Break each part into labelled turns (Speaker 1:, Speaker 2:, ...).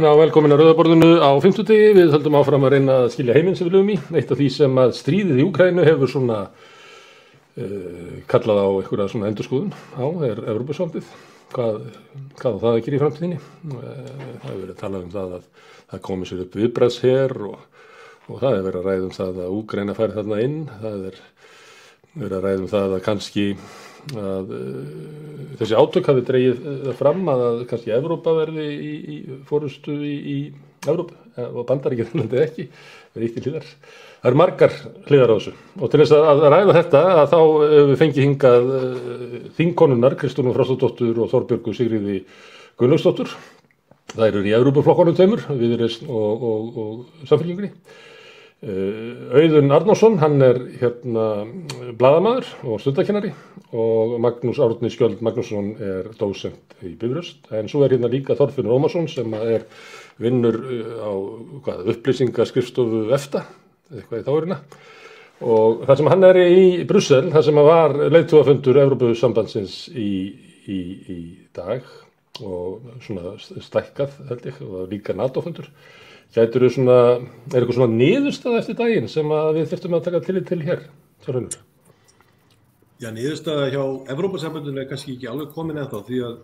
Speaker 1: Já, velkomin að Rauðaborðinu á fimmtudegi. Við höldum áfram að reyna að skilja heiminn sem við lifum í. Eitt af því sem að stríðið í Úkraínu hefur svona kallað á einhverja svona endurskoðun á Evrópusambandið. Hvað á það að gera í framtíðinni? Það hefur verið talað um það að það komi sér upp viðbragðsher og það hefur verið að ræða um það að Úkraína færi þarna inn. Það er verið að ræða um það að kannski að þessi átök hafi dregið fram að kannski Evrópa verði í forystu í Evrópu og Bandaríkjunum ekki verið eitt til hliðar. Það eru margar hliðar á þessu og til þess að ræða þetta að þá við fengið hingað þingkonunnar Kristrúnu Frostadóttur og Þorbjörgu Sigríði Gunnlaugsdóttur. Það eru í Evrópuflokkunum tveimur, Viðreisn og Samfylkingunni. Auðun Arnórsson, hann er blaðamaður og stundakennari og Magnús Árni Skjöld Magnússon er dósent í Bifröst, en svo er líka Þorfinnur Ómarsson sem er vinnur á upplýsingaskrifstofu EFTA, eitthvað í þáirina, og þar sem hann er í Brussel, þar sem var leiðtogafundur Evrópusambandsins í dag og svona stækkað held ég, og líka NATO-fundur. Er eitthvað svona niðurstaða eftir daginn sem að við þurftum að taka tillit til hér?
Speaker 2: Já, niðurstaða hjá Evrópusambandinu er kannski ekki alveg komin ennþá því að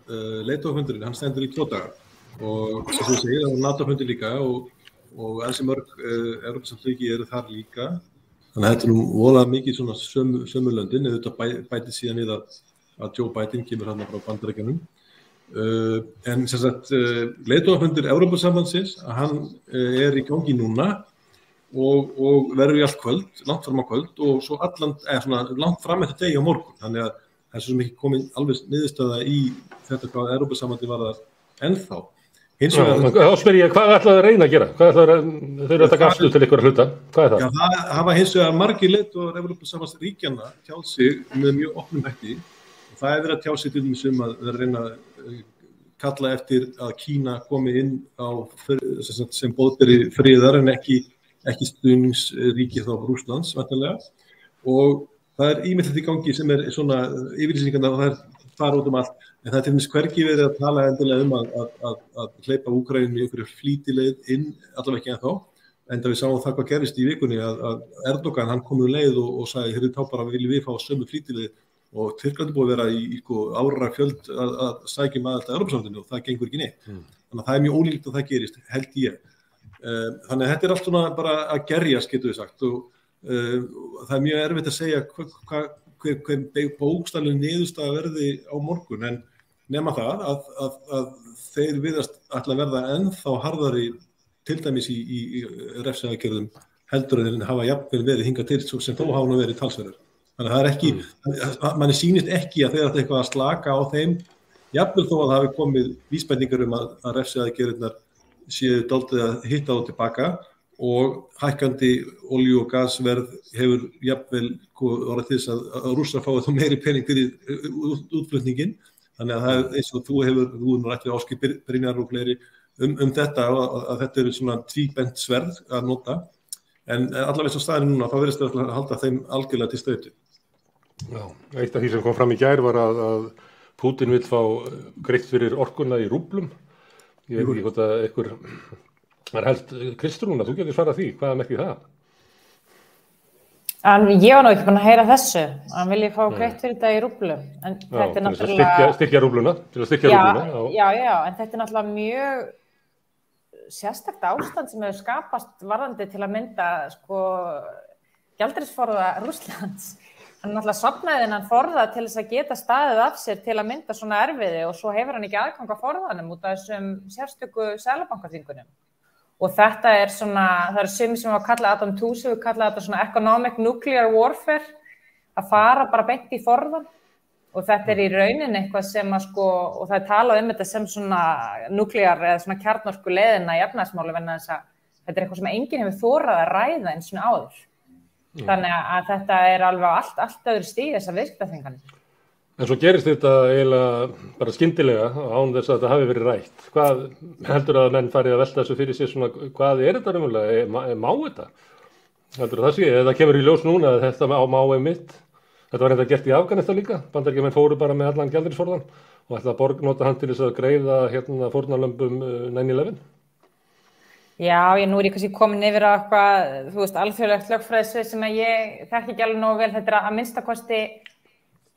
Speaker 2: leiðtogafundurinn, hann stendur í 2 daga og sem þú segir, það var NATO-fundur líka og ansi mörg Evrópusambandríki eru þar líka. Þannig að þetta er nú voðalega mikið svona sömu löndin, eða þetta bætið síðan við að Joe Biden kemur hann frá Bandaríkjunum. En sem sagt leiðtogafundur Evrópusambandsins hann er í gangi núna og verður í allt kvöld, langt fram á kvöld og svo langt fram eftir degi á morgun, þannig að það er svo sem ekki komin alveg niðurstaða í þetta hvað Evrópusambandið varðar ennþá.
Speaker 1: Þá spyr ég, hvað ætlaðu að reyna að gera? Þau eru að taka afstöðu til einhverja hluta, hvað er það?
Speaker 2: Já, það hafa hins vegar margir leiðtogar Evrópusambandsríkjanna tjáð sig með mjög opnum hætti. Það er verið að tjá sig til dæmis að vera að reyna að kalla eftir að Kína komi inn sem boðberi friðar en ekki stuðningsríki þá Rússlands væntanlega. Og það er ýmislegt í gangi sem er svona yfirlýsingarnar og það er fara út allt. En það er til dæmis hvergi verið að tala endilega að hleypa Úkraínu í einhverju flýtileið inn, allavega ekki ennþá. Enda við sáum það hvað gerist í vikunni að Erdogan hann kom leið og sagði hér þá bara viljum við fá sömu flýtileið. Og Tyrklandi búið að vera í ára fjöld að sækja aðild að Evrópusambandinu og það gengur ekki neitt. Þannig að það er mjög ólíklegt að það gerist, held ég. Þannig að þetta er allt svona bara að gerjast, getur við sagt. Og það er mjög erfitt að segja hver bókstafleg niðurstaða verði á morgun. En nema það að þeir virðast ætla að verða ennþá harðari til dæmis í refsiaðgerðum heldur en hafa jafnvel verið hingað til sem þó hafa nú verið talsverðar. Þannig að það er ekki, manni sýnist ekki að þeir ætla eitthvað að slaka á þeim, jafnvel þó að það hafi komið vísbendingar að refsiaðgerðirnar séu dálítið að hitta á tilbaka og hækkandi olíu- og gasverð hefur jafnvel orðið til þess að Rússar fái þá meiri pening fyrir útflutningin. Þannig að það er eins og þú nú rætt við Ásgeir Brynjar og fleiri þetta að þetta eru svona tvíbent sverð að nota. En allavega eins og staðinu núna, þá verðist það að halda þeim algjörlega til streitu.
Speaker 1: Já, eitt af því sem kom fram í gær var að Pútín vill fá greitt fyrir orkuna í rúblum. Ég veit ekki hvort að einhver var held Kristrúna, þú getur svarað því, hvað merkir það?
Speaker 3: Ég var nú ekki búin að heyra þessu, hann vilji fá greitt fyrir þetta í rúblum. En þetta er náttúrulega...
Speaker 1: Styrkja rúbluna, til að styrkja rúbluna.
Speaker 3: Já, en þetta er náttúrulega mjög sérstakt ástand sem hefur skapast varðandi til að mynda gjaldeyrisforða Rússlands. Hann náttúrulega safnaði þennan forða til þess að geta staðið af sér til að mynda svona erfiði og svo hefur hann ekki aðgang að forðanum út af þessum sérstöku seðlabankaþvingunum. Og þetta er svona, það eru sumir sem hafa kallað Adam Tooze hefur kallað þetta svona economic nuclear warfare, að fara bara beint í forðan. Og þetta er í rauninni eitthvað sem og það er talað þetta sem svona núklear eða svona kjarnorku leiðina í efnahagsmáli vegna þess að þetta er eitthvað sem enginn hefur þorað að ræða eins og áður. Þannig að þetta er alveg allt öðru stig þessar viðskiptaþvinganir.
Speaker 1: En svo gerist þetta eiginlega bara skyndilega án þess að þetta hafi verið rætt. Hvað heldur að menn farið að velta þessu fyrir sér svona, hvað er þetta raunverulega? Má þetta? Heldur það sé, eða kemur í ljós núna að þetta má einmitt? Þetta var reynda gert í Afganistan líka, Bandaríkjamenn fóru bara með allan gjaldeyrisforðann og ætla að nota hann til þess að greiða fórnarlömbum 9/11.
Speaker 3: Já, nú ég kannski komin yfir á eitthvað, þú veist, alþjóðlegt lögfræðisvið sem að ég þekki ekki alveg nógu vel. Þetta að minnstakosti,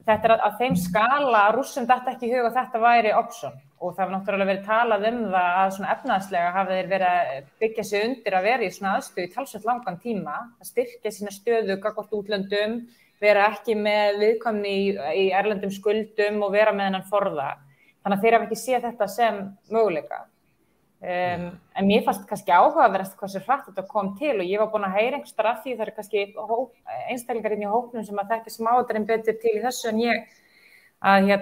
Speaker 3: þetta að þeim skala að Rússum datt ekki í hug að þetta væri option. Og það var náttúrulega verið talað það að svona efnahagslega hafi þeir verið að byggja sig undir að vera í svona aðstöðu í talsvert langan tíma, að styrkja sína stöðu gagnvart útlöndum, vera ekki með viðkvæmni í erlendum skuldum og vera með þennan forða. Þannig að þeir hafa ekki séð þetta sem möguleika. En mér fannst kannski áhugaverðast hversu hratt þetta kom til og ég var búin að heyra einhvers staðar af því það kannski einstaklingar inn í hópnum sem að þekkja smáatriðin betur til í þessu en ég að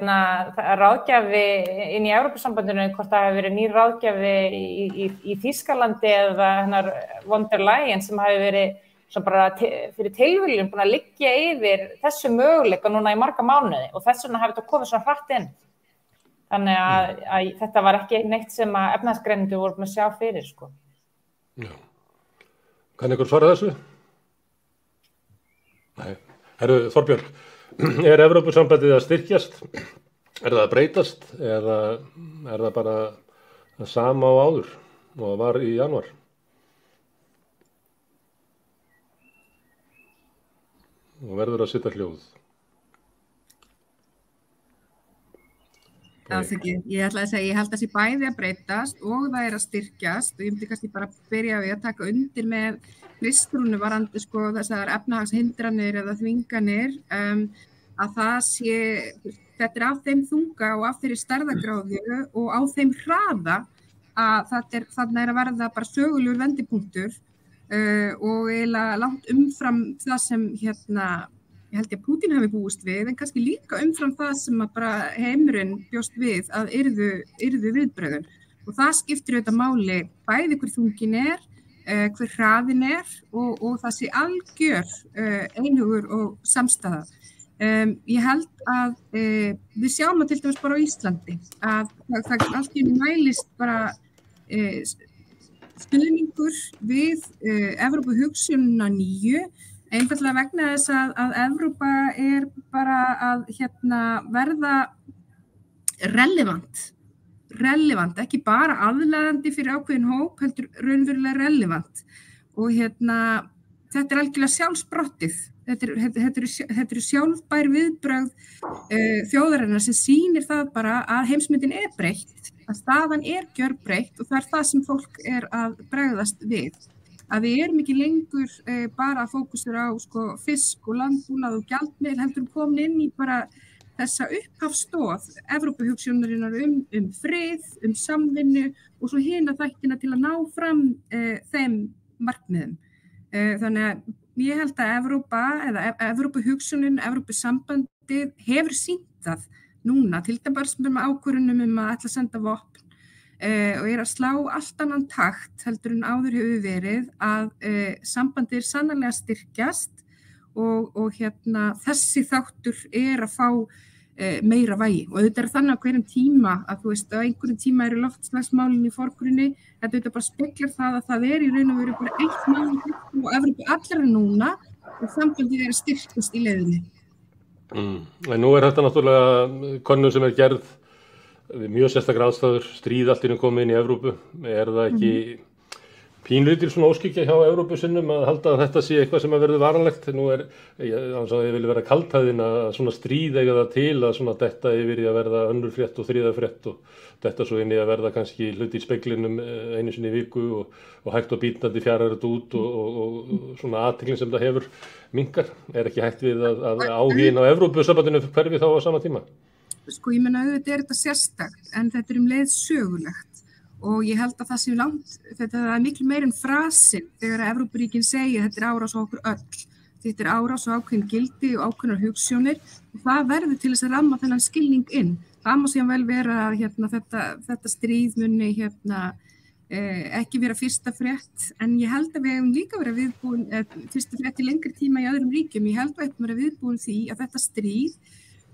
Speaker 3: ráðgjafi inn í Evrópusambandinu, hvort það hafi verið nýr ráðgjafi í Þýskalandi eða hennar von der Leyen sem hafi verið svo bara fyrir tilviljun búin að liggja yfir þessu möguleika núna í marga mánuði og þess vegna hafi þetta komið svona hratt inn. Þannig að þetta var ekki neitt sem að efnahagsgreinendur voru búin að sjá fyrir, sko.
Speaker 1: Já. Kann ykkur svara þessu? Nei. Herru, Þorbjörg, er Evrópusambandið að styrkjast? Er það að breytast? Eða er það bara það sama á áður og það var í janúar? Og verður að sitja hljóð.
Speaker 4: Ég ætlaði að segja, ég held að það sé bæði að breytast og það að styrkjast og ég myndi kannski bara byrja við að taka undir með Kristrúnu varðandi sko þessar efnahagshindranir eða þvinganir að það sé, þetta af þeim þunga og af þeirri stærðargráðu og á þeim hraða að þarna að verða bara sögulegur vendipunktur og eiginlega langt umfram það sem ég held ég að Pútín hafi búist við, en kannski líka umfram það sem að bara heimurinn bjóst við að yrðu viðbröðun. Og það skiptir auðvitað máli bæði hver þungin hver hraðin og það sé algjör einhugur og samstaða. Ég held að við sjáum að til dæmis bara á Íslandi að það allt í einu mælist bara stuðningur við Evrópuhugsjónina nýju einfaldlega vegna þess að Evrópa bara að verða relevant, ekki bara aðlaðandi fyrir ákveðin hóp, heldur raunverulega relevant. Og þetta algjörlega sjálfsbrottið. Þetta eru sjálfbær viðbrögð þjóðarinnar sem sýnir það bara að heimsmyndin breytt, að staðan gjörbreytt og það það sem fólk að bregðast við. Að við erum ekki lengur bara að fókusera á fisk og landbúnað og gjaldmiðil heldur komin inn í bara þessa upphafsstoð Evrópuhugsjónarinnar frið, samvinnu og svo hina þættina til að ná fram þeim markmiðum. Þannig að ég held að Evrópa eða Evrópuhugsjónin, Evrópusambandið hefur sýnt það núna, til dæmis með ákvörðunum að ætla að senda vopn og að slá allt annan takt heldur en áður hefur verið að sambandið sannarlega styrkjast og þessi þáttur að fá meira vægi og auðvitað þannig á hverjum tíma að þú veist á einhverjum tíma eru loftslagsmálin í forgrunni, þetta auðvitað bara speglar það að það í raun og veru bara eitt mál og Evrópu allra núna og sambandið að styrkjast í leiðinni.
Speaker 1: En nú þetta náttúrulega könnun sem gerð mjög sérstakar aðstæður, stríð allt komið inn í Evrópu. Það ekki pínlítil svona óskikja hjá Evrópusinnum að halda að þetta sé eitthvað sem verður varanlegt? Nú ég vil vera kaldhæðin að svona stríð eiga það til að svona detta yfir í að verða önnur frétt og þriðja frétt og detta svo inn í að verða kannski hluti í speglinum einu sinni í viku og hægt og bítandi fjarar þetta út og svona athyglin sem það hefur minnkar. Ekki hægt við að áhuginn á Evrópusambandinu hverfi þá á sama tíma?
Speaker 4: Ég meina auðvitað þetta sérstakt en þetta leið sögulegt og ég held að það sé langt, þetta miklu meir en frasin þegar Evrópuríkin segja þetta árás á okkur öll, þetta árás á ákveðin gildi og ákveðnar hugsjónir og það verður til þess að ramma þennan skilning inn. Það má síðan vel vera að þetta stríð muni ekki vera fyrsta frétt en ég held að við hefum líka verið viðbúin fyrsta frétt í lengri tíma í öðrum ríkjum, ég held að við hefum verið viðbúin því að þetta stríð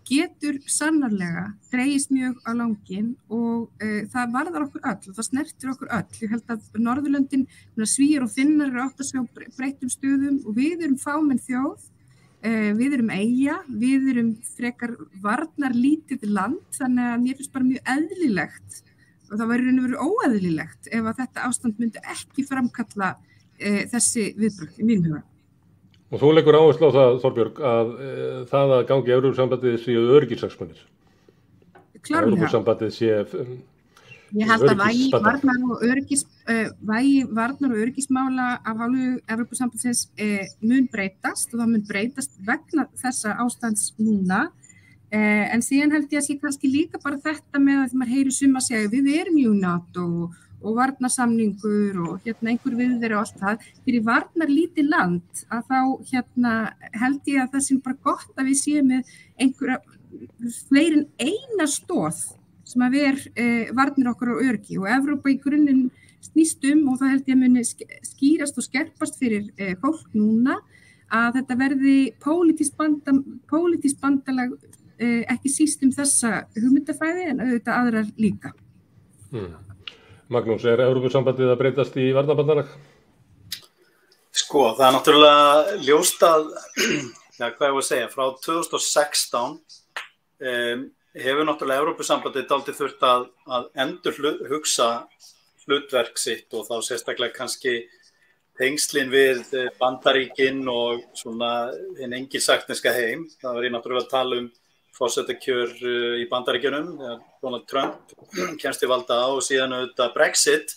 Speaker 4: getur sannarlega dregist mjög á langinn og það varðar okkur öll og það snertir okkur öll. Ég held að Norðurlöndin, Svíar og Finnar átt að sjá breyttum stöðum og við erum fámenn þjóð, við erum eyja, við erum frekar varnarlítið land þannig að mér finnst bara mjög eðlilegt það væri raun og veru óeðlilegt ef að þetta ástand myndi ekki framkalla þessi viðbrögð í mínum huga.
Speaker 1: Og þú leggur áherslu á það, Þorbjörg, að það að gangi í Evrópusambandið séu öryggishagsmunir.
Speaker 4: Klárlega.
Speaker 1: Evrópusambandið sé
Speaker 4: Ég held að vægi varnar og öryggismála af hálfu Evrópusambandsins mun breytast og það mun breytast vegna þessa ástands núna. En síðan held ég að sé kannski líka bara þetta með að maður heyri suma segja við erum í NATO og varnarsamningur og einhver viðveri og allt það. Fyrir varnarlítið land að þá held ég að það sé bara gott að við séum með einhverja fleiri en eina stoð sem að varnir okkar á öryggi og Evrópa í grunninn snýst og það held ég að muni skýrast og skerpast fyrir fólk núna að þetta verði pólitískt bandalag ekki síst þessa hugmyndafræði en auðvitað aðrar líka.
Speaker 1: Magnús, Evrópusambandið að breytast í varnarbandalag?
Speaker 5: Sko, það náttúrulega ljóst að, hvað ég var að segja, frá 2016 hefur náttúrulega Evrópusambandið dálítið þurft að endurhugsa hlutverk sitt og þá sérstaklega kannski tengslin við Bandaríkin og svona hinn engilsaxneska heim. Það var ég náttúrulega að tala forsetakjör í Bandaríkjunum, Donald Trump kemst til valda og síðan auðvitað Brexit,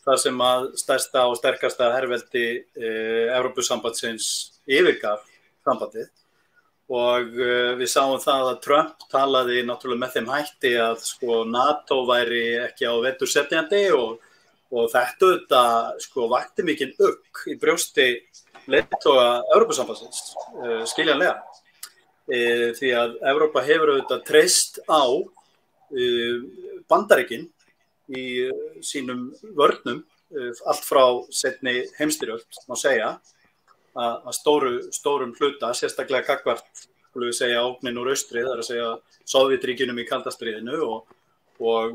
Speaker 5: þar sem að stærsta og sterkasta herveldi Evrópusambandsins yfirgaf sambandið. Og við sáum það að Trump talaði náttúrulega með þeim hætti að NATO væri ekki á vetursetjandi og þetta vakti mikinn ugg í brjósti leiðtoga Evrópusambandsins, skiljanlega. Því að Evrópa hefur auðvitað treyst á Bandaríkin í sínum vörnum allt frá seinni heimsstyrjöld, má segja, að stórum hluta, sérstaklega gagnvart, skulum við segja, ógnin úr austri, það er að segja Sovétríkjunum í kalda stríðinu og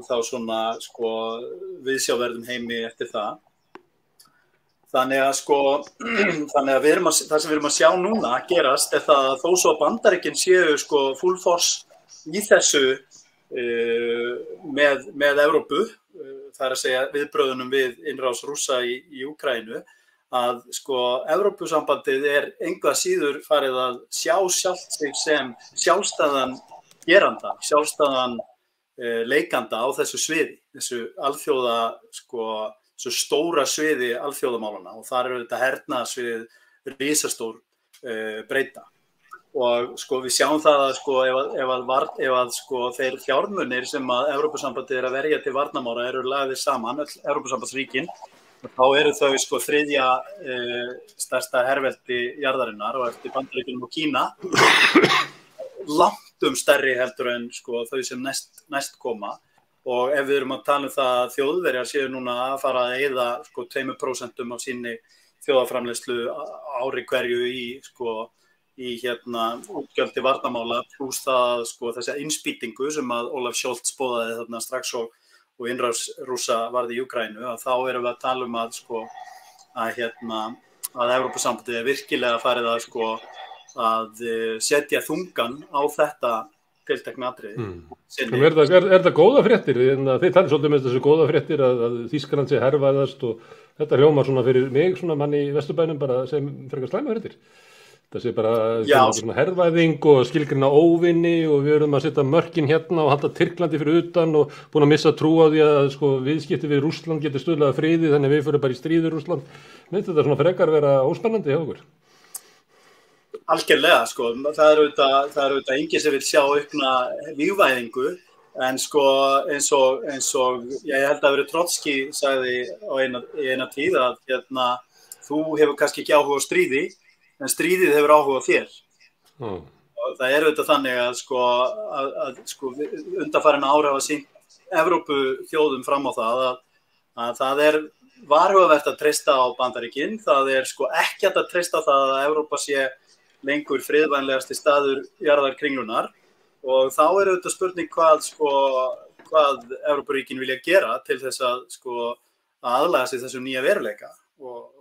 Speaker 5: þá svona viðsjáverðum heimi eftir það. Þannig að það sem við erum að sjá núna gerast er það að þó svo að Bandaríkin séu full force í þessu með Evrópu, það er að segja viðbröðunum við innrás Rússa í Úkraínu, að Evrópusambandið engu að síður farið að sjá sjálft sig sem sjálfstæðan geranda, sjálfstæðan leikanda á þessu sviði, þessu alþjóða svo stóra sviði alþjóðamálana og þar þetta hernaðarsvið risastór breyta. Og við sjáum það að ef þeir fjármunir sem að Evrópusambandið að verja til varnarmála eru lagðir saman, öll Evrópusambandsríkin, þá eru þau þriðja stærsta herveldi jarðarinnar og eftir Bandaríkjunum og Kína langt stærri heldur en þau sem næst koma. Og ef við erum að tala það að Þjóðverjar séu núna að fara að eyða 2% af sinni þjóðarframleiðslu ári hverju í útgjöld til varnarmála pluss það þessa innspýtingu sem að Olaf Scholz boðaði þarna strax og innrás Rússa varð í Úkraínu, að þá erum við að tala að Evrópusambandið virkilega farið að setja þungan á þetta tiltekna atriði.
Speaker 1: Er það góða fréttir? Þið talið svolítið með þessu góða fréttir að Þýskaland sé hervæðast og þetta hljómar svona fyrir mig, svona mann í Vesturbænum bara sem frekar slæma fréttir. Það sé bara svona hervæðing og skilgrina óvinni og við erum að setja mörkin hérna og halda Tyrklandi fyrir utan og búin að missa trú á því að viðskipti við Rússland getur stuðlað að friði þannig að við fyrir bara í stríð við Rússland. Myndi þetta svona frekar vera óspennandi hjá okkur?
Speaker 5: Algjörlega, það er auðvitað enginn sem vil sjá aukna vígvæðingu, en eins og ég held að Trotski sagði í eina tíð að þú hefur kannski ekki áhuga á stríði, en stríðið hefur áhuga á þér. Og það er auðvitað þannig að undanfarin ár hafa sýnt Evrópuþjóðum fram á það að það er varhugavert að treysta á Bandaríkin, það er ekki hægt að treysta á það að Evrópa sé lengur friðvænlegasti staður jarðarkringlunar og þá er auðvitað spurning hvað Evrópuríkin vilja gera til þess að aðlaga sig þessum nýja veruleika og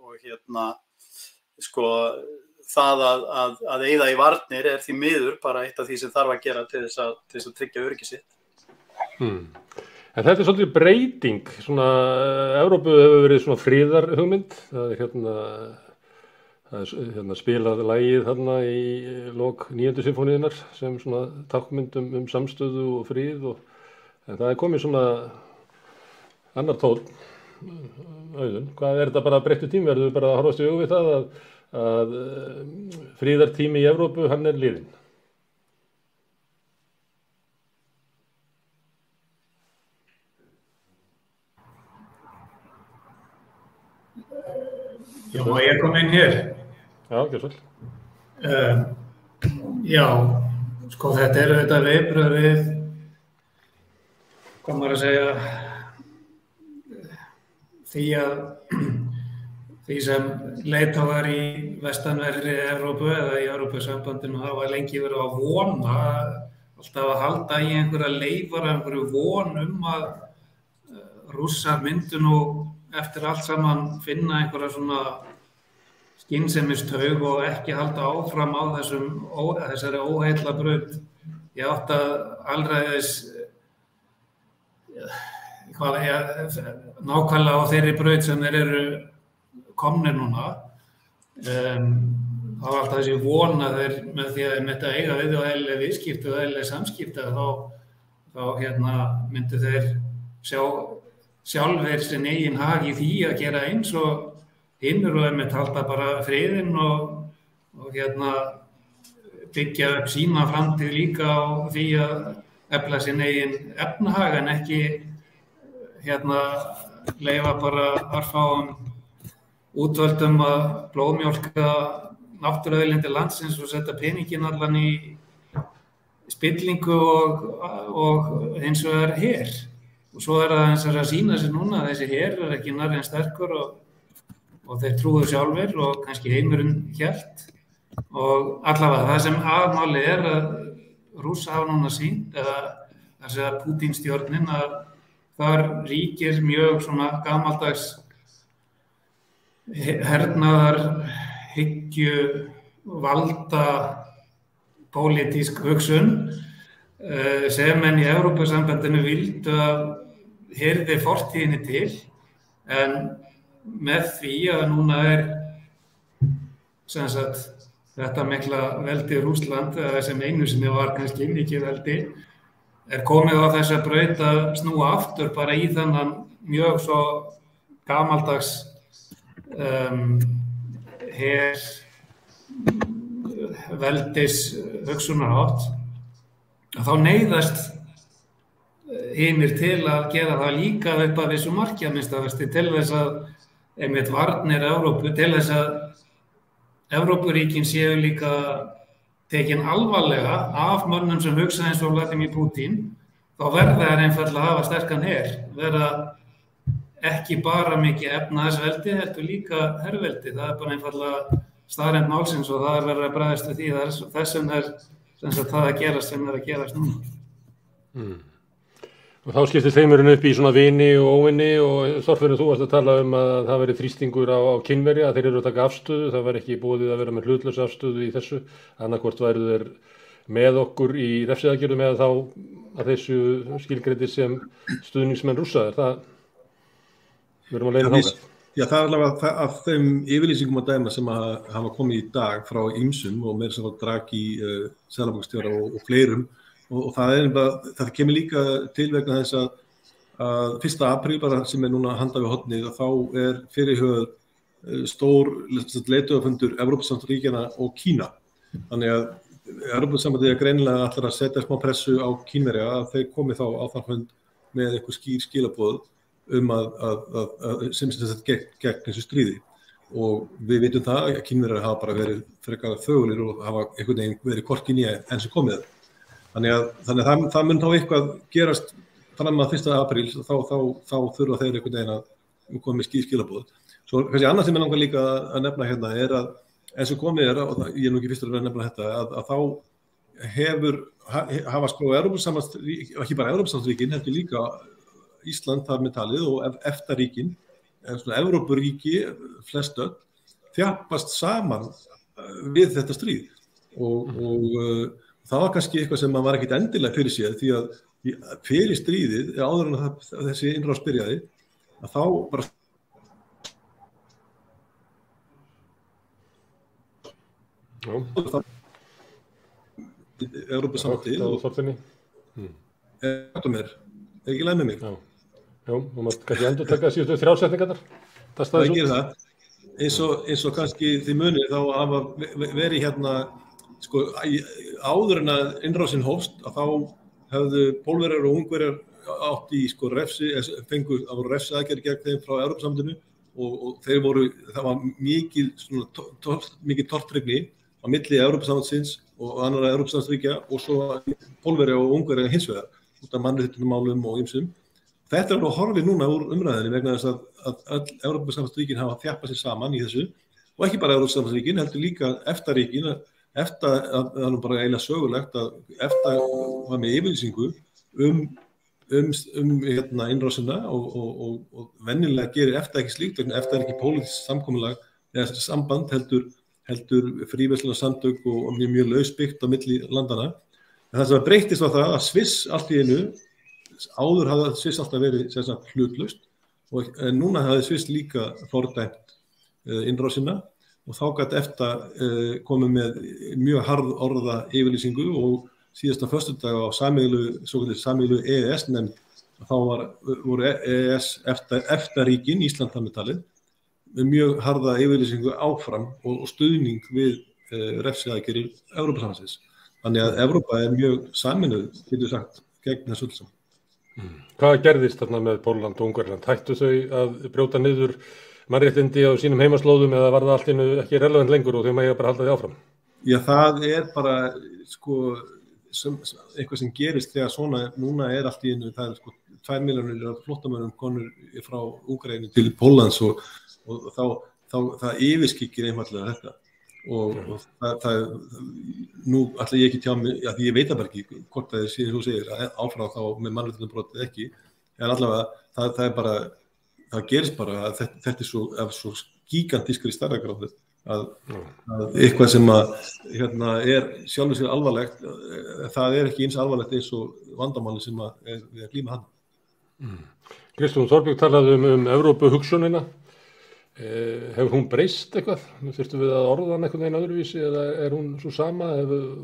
Speaker 5: það að eyða í varnir er því miður bara eitt af því sem þarf að gera til þess að tryggja öryggi sitt.
Speaker 1: En þetta svolítið breyting, svona Evrópu hefur verið svona friðarhugmynd, það er spilað lagið þarna í lok 9. symfóníunnar sem svona tákmynd samstöðu og frið en það komið svona annar tón, Auðun, hvað þetta bara breyttu tími, verður bara að horfast í augu við það að friðartími í Evrópu, hann liðinn?
Speaker 6: Já, ég kom inn hér.
Speaker 1: Já, gjör svo.
Speaker 6: Já, sko þetta þetta viðbrögð við, hvað maður að segja, því sem leiðtogar í vestanverðri Evrópu eða í Evrópusambandinu hafa lengi verið að vona, alltaf að halda í einhverja leifar, einhverju von að Rússar myndu nú eftir allt saman finna einhverja svona skynsemistög og ekki halda áfram á þessari óheillabraut. Ég átti að alræðis nákvæmlega á þeirri braut sem þeir eru komnir núna. Það var alltaf þessi von að þeir með því að þeir myndu að eiga við og eðlileg viðskipti og eðlileg samskipti þá myndu þeir sjá sjálfir sinn eigin hag í því að gera eins og hinnur og einmitt halda bara friðinn og byggja upp sína framtíð líka á því að efla sinn eigin efnahag en ekki leyfa bara örfáum útvöldum að blóðmjólka náttúruauðlindir landsins og setja peninginn allan í spillingu og hins vegar her. Og svo það eins að sýna sig núna að þessi her ekki nærri en sterkur og þeir trúðu sjálfir og kannski heimurinn hélt. Og allavega það sem aðmáli að Rússa hafa núna sýnt eða þessi að Pútín-stjórnin að þar ríkir mjög svona gamaldags hernaðar hyggju valda pólitísk hugsun sem enn í Evrópusambandinu vildu að heyrði fortíðinni til en með því að núna sem sagt þetta mikla veldi Rússland sem einu sinni var kannski mikið veldi komið á þessa braut að snúa aftur bara í þennan mjög svo gamaldags veldis hugsunarhátt að þá neyðast hinir til að gera það líka upp að vissu marki að minnsta til þess að einmitt varnir Evrópu til þess að Evrópuríkin séu líka tekin alvarlega af mönnum sem hugsa eins og Vladimir Putin, þá verða þeir einfaldlega að hafa sterkan her, vera ekki bara mikið efnahagsveldi, heldur líka herveldi. Það bara einfaldlega staðreynd málsins og það verið að bregðast við því. Þessum sem sagt það að gerast sem að gerast núna.
Speaker 1: Og þá skiptist heimurinn upp í svona vini og óvini og Þorfinnur, þú varst að tala að það veri þrýstingur á Kínverja, að þeir eru að taka afstöðu, það var ekki boðið að vera með hlutlausa afstöðu í þessu, annaðhvort væru þeir með okkur í refsiaðgerðum eða þá að þessu skilgreindir sem stuðningsmenn Rússa, það verðum að leiða þangað.
Speaker 2: Já, það allavega af þeim yfirlýsingum að dæma sem hafa komið í dag frá ýmsum og meira sem frá Draghi, seðlabankastjóra og fleirum. Og það kemur líka til vegna þess að 1. apríl bara sem núna handa við hornið og þá fyrirhugað stór leiðtogafundur Evrópusambandsríkjanna og Kína. Þannig að Evrópusambandið greinilega ætlar að setja smá pressu á Kínverja að þeir komi þá á þann fund með eitthvað skýr skilaboð að sem gegn þessu stríði. Og við vitum það að Kínverjar hafa bara verið frekar þögulir og hafa einhvern veginn verið hvorki nýja enn sem komið. Þannig að það mun þá eitthvað gerast fram að 1. apríl þá þurfa þeir einhvern veginn að koma með skilaboð. Svo kannski annað sem ég langar líka að nefna hérna að eins og komið og ég er nú ekki fyrstur að nefna þetta að þá hafa sko Evrópusambandsríkin, ekki bara Evrópusambandsríkin, heldur líka Ísland þar með talið og EFTA-ríkin, Evrópuríki flest öll, þjappast saman við þetta stríð og það var kannski eitthvað sem maður var ekkert endilega fyrir séð því að fyrir stríðið, áður en þessi innrás byrjaði, að þá bara Evrópusambandið og ekki læg með mig.
Speaker 1: Já, þú mátt kannski endur taka síðustu 3 setningarnar.
Speaker 2: Það gerir það. Eins og kannski þið munir þá hafa verið hérna, sko, áður en að innrásin hófst, að þá hefðu Pólverjar og Ungverjar átt í sko fengu refsiaðgerðir gegn þeim frá Evrópusambandinu og þeir voru, það var mikið tortryggni á milli Evrópusambandsins og annarra Evrópusambandsríkja og svo Pólverja og Ungverja hins vegar út af mannréttindamálum og ýmsum. Þetta alveg horfið núna úr umræðinni vegna þess að öll Evrópusambandsríkin hafa þjappað sér saman í þessu og ekki bara Evrópusambandsríkin, heldur líka EFTA-ríkin. EFTA, það er nú bara eiginlega sögulegt að EFTA var með yfirlýsingu innrásina og venjulega gerir EFTA ekki slíkt vegna EFTA ekki pólitískt samkomulag eða samband heldur fríverslunarsamtök og mjög lausbyggt á milli landana. En það sem breyttist var það að Sviss allt í einu, áður hafði Sviss alltaf verið hlutlaust en núna hafði Sviss líka fordæmt innrásina og þá gat EFTA komið með mjög harðorða yfirlýsingu og síðasta föstudag á sameiginlegu EES-nefnd þá voru EES EFTA-ríkin, Ísland þar með talið, með mjög harða yfirlýsingu áfram og stuðning við refsiaðgerðir Evrópusambandsins. Þannig að Evrópa er mjög sameinuð, getur sagt, gegn þessu öllu saman.
Speaker 1: Hvað gerðist þarna með Pólland og Ungverjaland? Hættu þau að brjóta niður mannréttindi á sínum heimaslóðum eða var það allt í einu ekki relevant lengur og þau mega bara halda því áfram?
Speaker 2: Já, það er bara sko eitthvað sem gerist þegar svona núna er allt í einu, það er sko 2 milljónir flóttamönnum konur frá Úkraínu til Póllands og það yfirskikir einfallega þetta og það nú ætla ég ekki tjá mig, því ég veit það bara ekki hvort það síðan þú segir áfram þá með mannréttindabrot eða ekki, en allavega það er bara, það gerist bara að þetta er svo gigantískri stærðargráðu að eitthvað sem að er sjálfur sér alvarlegt, það er ekki eins alvarlegt eins og vandamáli sem að við að glíma hann.
Speaker 1: Kristján Þorbjörg talaði Evrópuhugsunina. Hefur hún breyst eitthvað? Þurftum við að orða hann einhvern veginn öðruvísi eða er hún svo sama?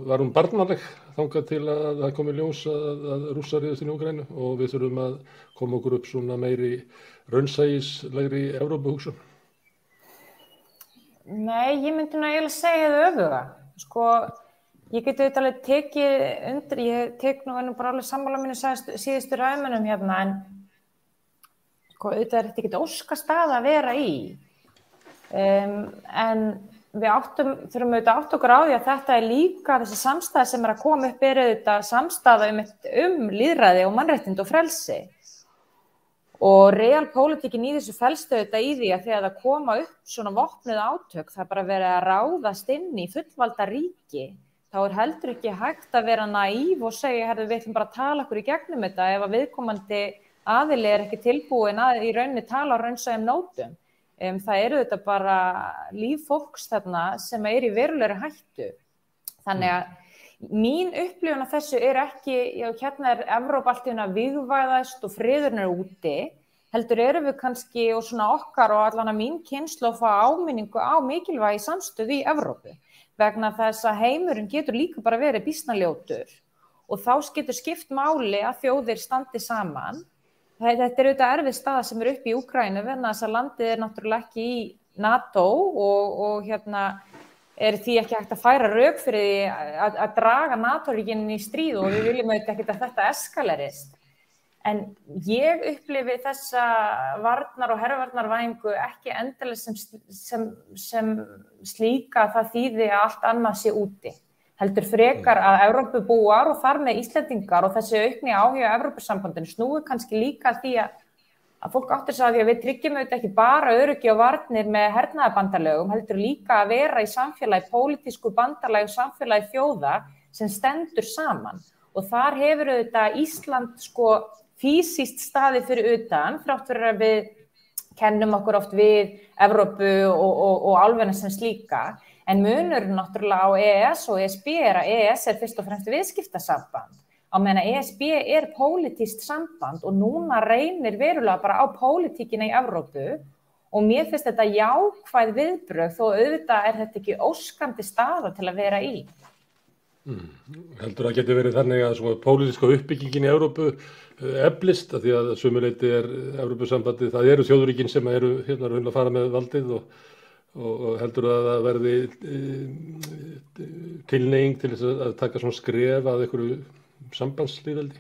Speaker 1: Var hún barnaleg þangað til að það komi ljós að Rússar réðust inn í Úkraínu og við þurfum að koma okkur upp svona meiri raunsæislegri Evrópuhugsun?
Speaker 3: Nei, ég myndi nú eiginlega segja það öfuga. Sko, ég geti auðvitað alveg tekið undir, ég tek nú bara alveg sammála mínu síðustu ræðmönnum hérna, en sko, auðvitað er þetta ekkert óskastað að vera í. En við þurfum auðvitað átt okkur á því að þetta er líka þessi samstæða sem er að koma upp auðvitað samstæða lýðræði og mannréttindi og frelsi. Og realpólitíkin í þessu felst auðvitað í því að þegar það koma upp svona vopnuð átök, það er bara verið að ráðast inn í fullvalda ríki, þá er heldur ekki hægt að vera naív og segja, við ætlum bara að tala okkur í gegnum þetta ef að viðkomandi aðili er ekki tilbúin að í rauninni tala á raunsæjum nótum. Það eru þetta bara líf fólks þarna sem er í verulegri hættu. Þannig að mín upplifun af þessu er ekki, hérna er Evrópa allt í einu að vígvæðast og friðurinn er úti, heldur erum við kannski og svona okkar og allan að mín kynslóð fá áminningu á mikilvægi samstöðu í Evrópu. Vegna þess að heimurinn getur líka bara verið býsna ljótur og þá getur skipt máli að þjóðir standi saman. Þetta er auðvitað erfið staða sem er upp í Úkraínu vegna þess að landið er náttúrulega ekki í NATO og er því ekki hægt að færa rök fyrir því að draga NATO-ríkin í stríð og við viljum auðvitað ekki að þetta eskalerist. En ég upplifi þessa varnar- og hervarnarvæðingu ekki endilega sem slíka að það þýði að allt annað sé úti. Heldur frekar að Evrópubúar og þar með Íslendingar og þessi aukni áhuga á Evrópusambandinu snúi kannski líka því að fólk áttir sig á því að við tryggjum auðvitað ekki bara öryggi og varnir með hernaðarbandalögum, heldur líka að vera í samfélagi, pólitísku bandalagi og samfélagi þjóða sem stendur saman. Og þar hefur auðvitað Ísland físískt staði fyrir utan, þrátt fyrir að við kennum okkur oft við Evrópu og álfuna sem slíka. En munurinn náttúrulega á EES og ESB er að EES er fyrst og fremst viðskiptasamband. Á á meðan ESB pólitískt samband og núna reynir verulega bara á pólitíkina í Evrópu og mér finnst þetta jákvæð viðbrögð þó auðvitað þetta ekki óskandi staða til að vera í.
Speaker 1: Heldur að geti verið þannig að svona pólitíska uppbyggingin í Evrópu eflist að því að sömuleyti Evrópusambandið, það eru þjóðríkin sem eru hérna að fara með valdið og heldur að það verði tilhneiging til þess að taka svona skref að einhverju sambandslýðveldi?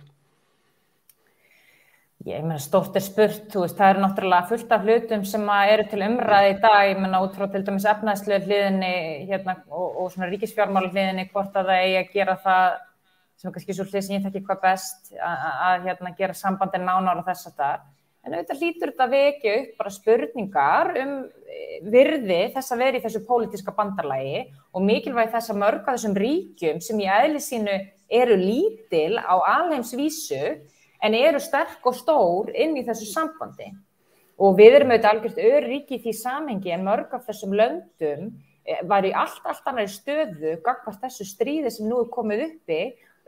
Speaker 3: Ég meina stórt spurt, þú veist, það eru náttúrulega fullt af hlutum sem eru til umræðu í dag, ég meina út frá til dæmis efnahagslegu hliðinni hérna, og svona ríkisfjármála hliðinni hvort að það eigi að gera það sem kannski svo hlið sem ég þekki hvað best að hérna, gera sambandin nánar og þess að það. En auðvitað hlýtur þetta vekja upp bara spurningar virði þess að vera í þessu pólitíska bandalagi og mikilvægi þess að mörg af þessum ríkjum sem í eðli sínu eru lítil á alheimsvísu en eru sterk og stór inn í þessu sambandi. Og við erum auðvitað algjört örríki í því samhengi en mörg af þessum löndum var í allt annarri stöðu gagnvart þessu stríði sem nú komið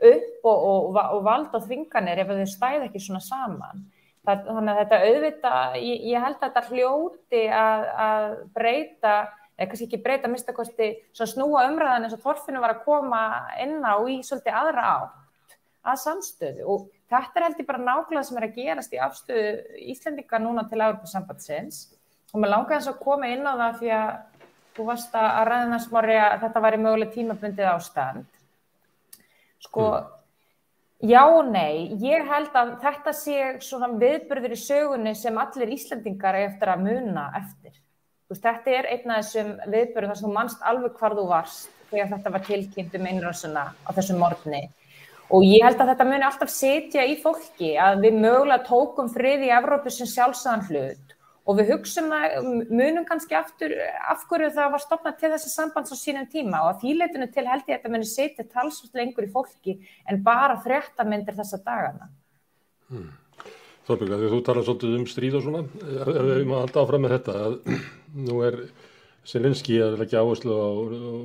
Speaker 3: upp og vald og þvinganir ef þau stæðu ekki svona saman. Þannig að þetta auðvitað, ég held að þetta hljóti að breyta, eða kannski ekki breyta minnstakosti, svona snúa umræðan eins og Þorfinnur var að koma inn á í svolítið aðra átt að samstöðu og þetta held ég bara nákvæmlega sem að gerast í afstöðu Íslendinga núna til Evrópusambandsins og mér langaði þess að koma inn á það því að þú varst að ræða Smári að þetta væri mögulega tímabundið ástand. Sko, já og nei, ég held að þetta sé svona viðburður í sögunni sem allir Íslendingar eftir að muna eftir. Þú veist, þetta einn af þessum viðburðum þar sem þú manst alveg hvar þú varst þegar þetta var tilkynnt innrásina á þessum morgni. Og ég held að þetta muni alltaf sitja í fólki að við mögulega tókum frið í Evrópu sem sjálfsagðan hlut og við munum kannski aftur af hverju það var stofnað til þessi sambands á sínum tíma og að því leytinu til held ég að þetta muni sitja talsvert lengur í fólki en bara fréttamyndir þessa dagana.
Speaker 1: Þorbjörg, þegar þú talar svolítið stríð og svona, við má alltaf áfram með þetta að nú Zelenský að leggja áherslu á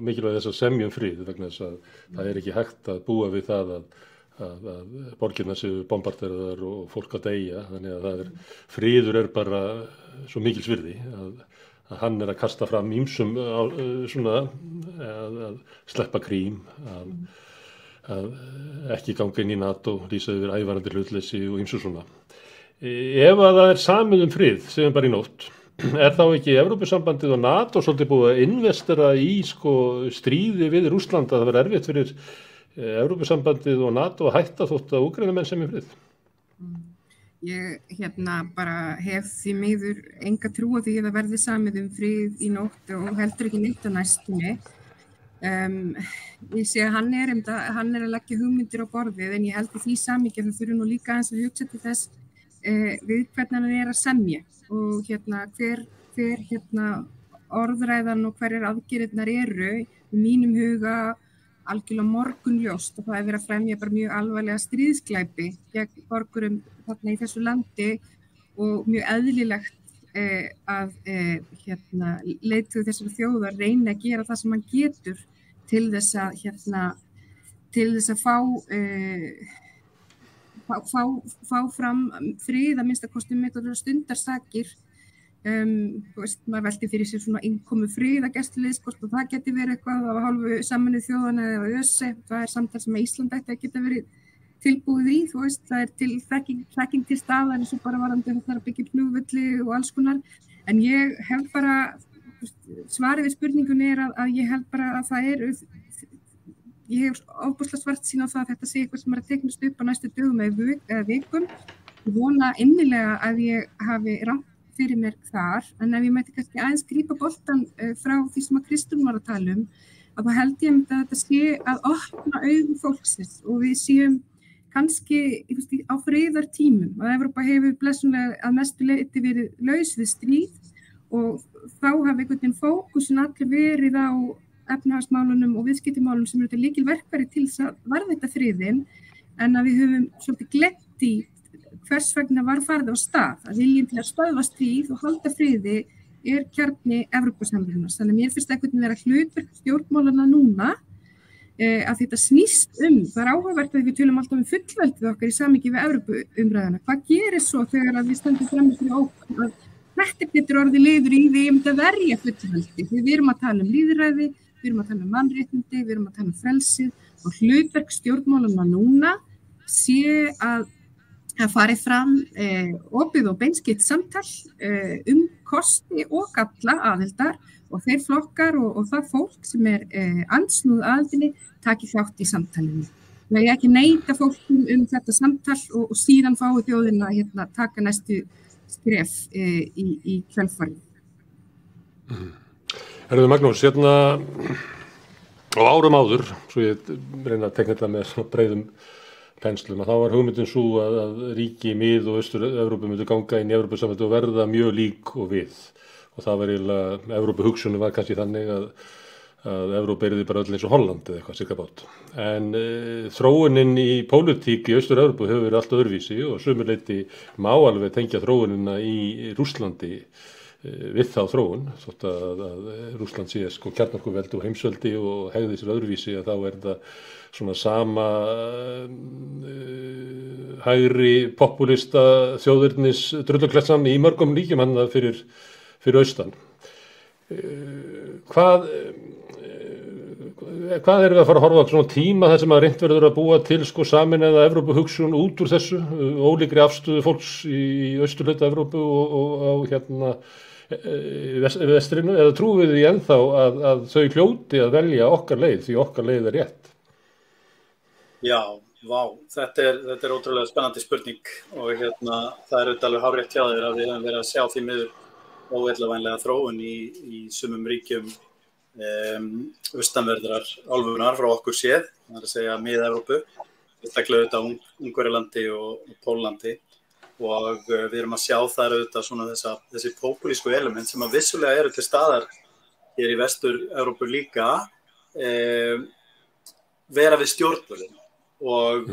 Speaker 1: mikilvægi þess að semja frið vegna þess að það ekki hægt að búa við það að borgirnar séu bombarderaðar og fólk að deyja, þannig að friður bara svo mikils virði að hann að kasta fram ýmsum svona að sleppa Krím, að ekki ganga inn í NATO, lýsa yfir ævarandi hlutleysi og ýmsu svona. Ef að það samið frið, segjum bara í nótt, þá ekki Evrópusambandið og NATO svolítið búið að investera í stríði við Rússland að það verður erfitt fyrir Evrópusambandið og NATO að hætta þótt að Úkraínumenn semji frið?
Speaker 4: Ég bara hef því miður enga trú á því að það verði samið frið í nótt og heldur ekki neitt á næstunni. Ég sé að hann er að leggja hugmyndir á borðið en ég held í því samhengi að það þurfi nú líka aðeins að hugsa til þess við hvernig hann að semja og hver orðræðan og hverjar aðgerðirnar eru í mínum huga algjörlega morgunljóst og það verið að fremja bara mjög alvarlega stríðsglæpi gegn borgurum þarna í þessu landi og mjög eðlilegt að leiðtogi þessara þjóðar reyna að gera það sem hann getur til þess að fá fram frið að minnsta kosti með stundarsakir. Maður velti fyrir sér svona innkomu friðargæsluliðs og það geti verið eitthvað af hálfu Sameinuðu þjóðanna eða ÖSE. Það samtal sem Ísland ætti að geta verið tilbúið í, það til þekking til staðar eins og bara varandi að byggja flugvelli og alls konar. En ég hef bara, svarið við spurningunni að ég held bara að ég hef ofboðslega svartsýn á það að þetta sé eitthvað sem að teiknast upp á næstu dögum eða vikum. Ég vona innilega að ég hafi rangt fyrir mér þar, en ef ég mætti kannski aðeins grípa boltan frá því sem að Kristrún var að tala að þá held ég að þetta sé að opna augu fólksins og við séum kannski á friðartímum að Evrópa hefur blessunlega að mestu leyti verið laus við stríð og þá hafi einhvern veginn fókusin allir verið á efnahagsmálunum og viðskiptamálunum sem eru til lykilverkfæri til þess að varðveita friðinn en að við höfum svolítið gleymt í hvers vegna var farið á stað að viljinn til að stöðva stríð og halda friði kjarni Evrópusambandsins. Þannig að mér finnst einhvern veginn vera hlutverk stjórnmálanna núna að þetta snýst það áhugavert að við tölum alltaf fullveldið okkar í samhengi við Evrópuumræðuna. Hvað gerist svo þegar að við stöndum frammi fyrir ógn að þetta getur orðið liður í því að verja fullveldi? Því við erum að tala lýðræði, við erum að tala mannréttindi, við erum að tala frelsið og hlutverk stjórnmálanna núna sé að fari fram opið og beinskipt samtal kosti og galla aðildar og þeir flokkar og það fólk sem andsnúð aðildinni taki þátt í samtalinu. Það er ekki neita fólkum þetta samtal og síðan fái þjóðina að taka næstu skref í kjölfarið.
Speaker 1: Herðu Magnús, á árum áður, svo ég reyna að tekna þetta með svona breiðum penslum, að þá var hugmyndin svo að ríki í Mið- og Austur-Evrópu myndu ganga inn í Evrópusambandið og verða mjög lík og við. Og það var eiginlega, Evrópuhugsunin var kannski þannig að Evrópa yrði bara öll eins og Holland eða eitthvað cirka bát. En þróunin í pólitík í Austur-Evrópu hefur verið allt öðruvísi og sumir leyti má alveg tengja þróunina í Rússlandi við þá þróun, þótt að Rússland sé sko kjarnorkuveldi og heimsveldi og hegði sér öðruvísi, að þá það svona sama hægri populista þjóðirnis drullukletsan í mörgum ríkjum hann fyrir austan. Hvað erum við að fara að horfa á svona tíma þar sem að reynt verður að búa til sko sameinaða Evrópuhugsun út úr þessu, ólíkri afstöðu fólks í austurhluta Evrópu og á vestrinu, eða trúum við því ennþá að þau hljóti að velja okkar leið, því okkar leið rétt?
Speaker 5: Já, vá, þetta er ótrúlega spennandi spurning og það auðvitað alveg hárrétt hjá þér að við höfum verið að sjá því miður óheillavænlega þróun í sumum ríkjum austanverðrar álfunnar frá okkur séð, það að segja Mið-Evrópu, sérstaklega auðvitað Ungverjalandi og Póllandi. Og við erum að sjá þar auðvitað svona þessi populísku element sem að vissulega eru til staðar hér í Vestur-Evrópu líka vera við stjórnvölinn og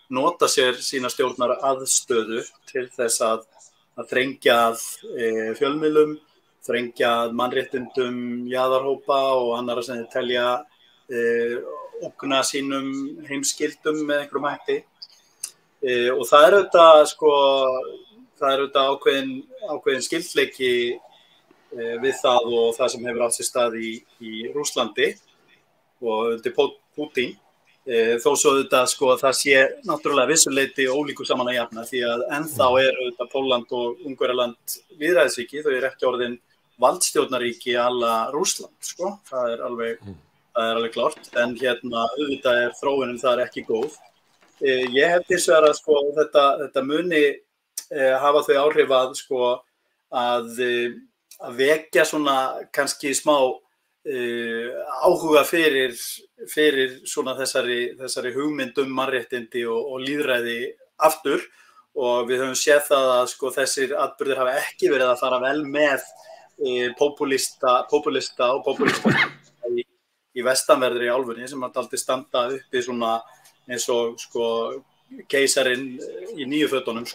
Speaker 5: nota sér sína stjórnar aðstöðu til þess að þrengja að fjölmiðlum, þrengja að mannréttindum jaðarhópa og annarra sem þeir telja ógna sínum heimsgildum með einhverjum hætti. Og það er auðvitað ákveðin skildleiki við það og það sem hefur átt sér stað í Rússlandi og undir Pútín, þó svo auðvitað það sé náttúrulega vissuleyti ólíku saman að jafna því að ennþá auðvitað Pólland og Ungverjaland lýðræðisríki, þau ekki orðin valdstjórnaríki alla Rússland, það er alveg klárt, en auðvitað þróunin þar ekki góð. Ég held hins vegar að þetta muni hafa þau áhrif að vekja svona kannski smá áhuga fyrir svona þessari hugmynd mannréttindi og lýðræði aftur og við höfum séð það að þessir atburðir hafa ekki verið að fara vel með populista í vestanverðri álfunni sem að daldi standa uppi svona eins og keisarinn í nýju fötunum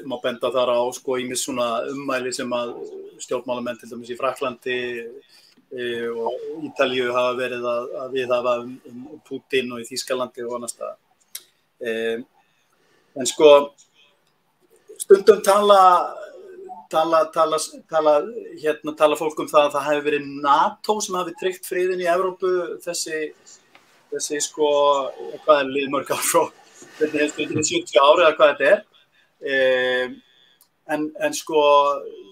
Speaker 5: má benda þar á ýmis svona ummæli sem að stjórnmálamenn til dæmis í Frakklandi og Ítalíu hafa verið að viðhafa Pútín og í Þýskalandi og annars staðar. En stundum tala fólk það að það hefur verið NATO sem hafi tryggt friðin í Evrópu þessi hvað liðið mörg ár frá 70 ári eða hvað þetta en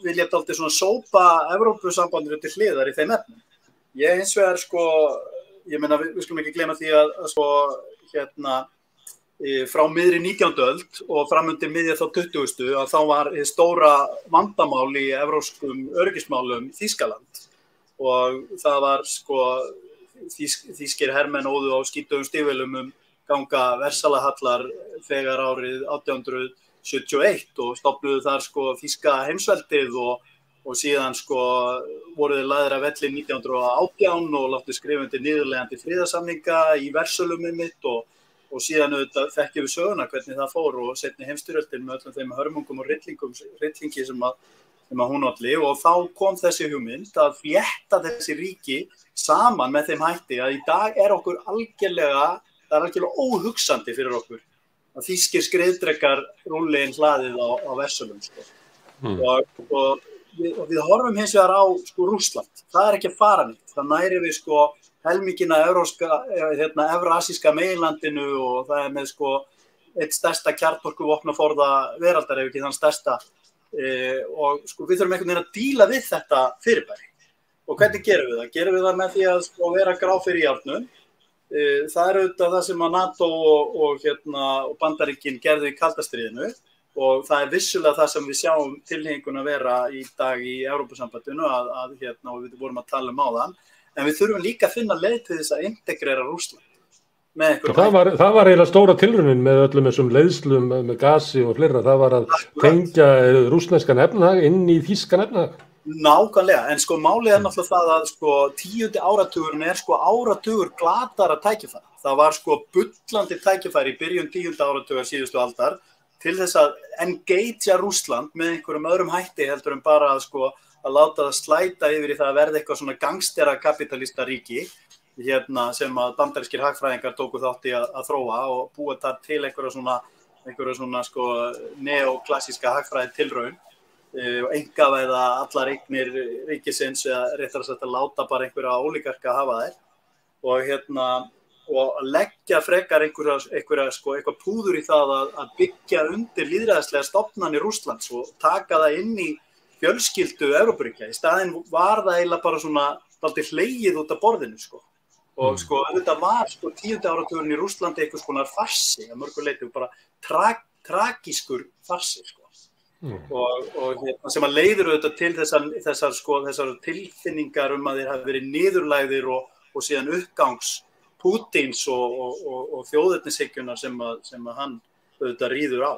Speaker 5: vil ég dálítið svona sópa Evrópusambandinu til hliðar í þeim efnum. Ég hins vegar ég meina við skulum ekki gleyma því að frá miðri 19. öld og fram undir miðja þá 20. að þá var stóra vandamál í evrópskum öryggismálum Þýskaland og það var þýskir hermenn óðu á skítugum stígvélum ganga Versalahallar þegar árið 1871 og stofnuðu þar þýska heimsveldið og síðan voru þeir lagðir af velli 1918 og láttu skrifa undir niðurlegandi friðarsamninga í Versölum og síðan auðvitað þekkjum við söguna hvernig það fór og seinni heimsstyrjöldin með öllum þeim hörmungum og hryllingi sem að sem að hún olli og þá kom þessi hugmynd að flétta þessi ríki saman með þeim hætti að í dag okkur algjörlega óhugsandi fyrir okkur að þýskir skriðdrekar rúlli inn hlaðið á Vestfjörðum sko. Og við horfum hins vegar á sko Rússland, það ekki að fara nýtt, það næri við sko helmingina evrasíska meginlandinu og það með sko eitt stærsta kjarnorkuvopnaforða veraldar ef ekki þann stærsta og sko við þurfum einhvern veginn að díla við þetta fyrirbæri og hvernig gerum við það? Gerum við það með því að sko vera grá fyrir járnum það auðvitað það sem að NATO og Bandaríkin gerðu í kalda stríðinu og það vissulega það sem við sjáum tilhneigingu að vera í dag í Evrópusambandinu og við vorum að tala áðan en við þurfum líka að finna leið til þess að integrera Rússland Það var eiginlega stóra tilraunin með öllum þessum leiðslum með gasi og fleira, það var að tengja rússneskan efnahag inn í þýskan efnahag. Nákvæmlega, en sko málið náttúrulega það að sko 10. áratugurinn sko áratugur glatara tækifæri. Það var sko bullandi tækifæri í byrjun 10. áratugar síðustu aldar til þess að engagea Rússland með einhverjum öðrum hætti heldur en bara að sko að láta það slæta yfir í það að verða eitthvað svona gangstera kapitalista ríki. Sem að bandarískir hagfræðingar tóku þátt í að þróa og búa þar til einhverja svona sko neoklassíska hagfræði tilraun og einkavæða allar eignir ríkisins eða réttara sagt að láta bara einhverja ólígarka hafa þær og leggja frekar eitthvað púður í það að byggja undir lýðræðislega stofnanir Rússlands og taka það inn í fjölskyldu Evrópuríkja. Í staðinn var það eiginlega bara svona dálítið hlegið út af borðinu sko. Og sko þetta var sko 10. áratugurinn í Rússlandi einhvers konar farsi að mörgu leyti bara tragískur farsi sko. Og sem að leiðir auðvitað til þessar tilfinningar að þeir hafi verið niðurlægðir og síðan uppgangs Pútíns og þjóðernishyggjunar sem að hann auðvitað ríður á.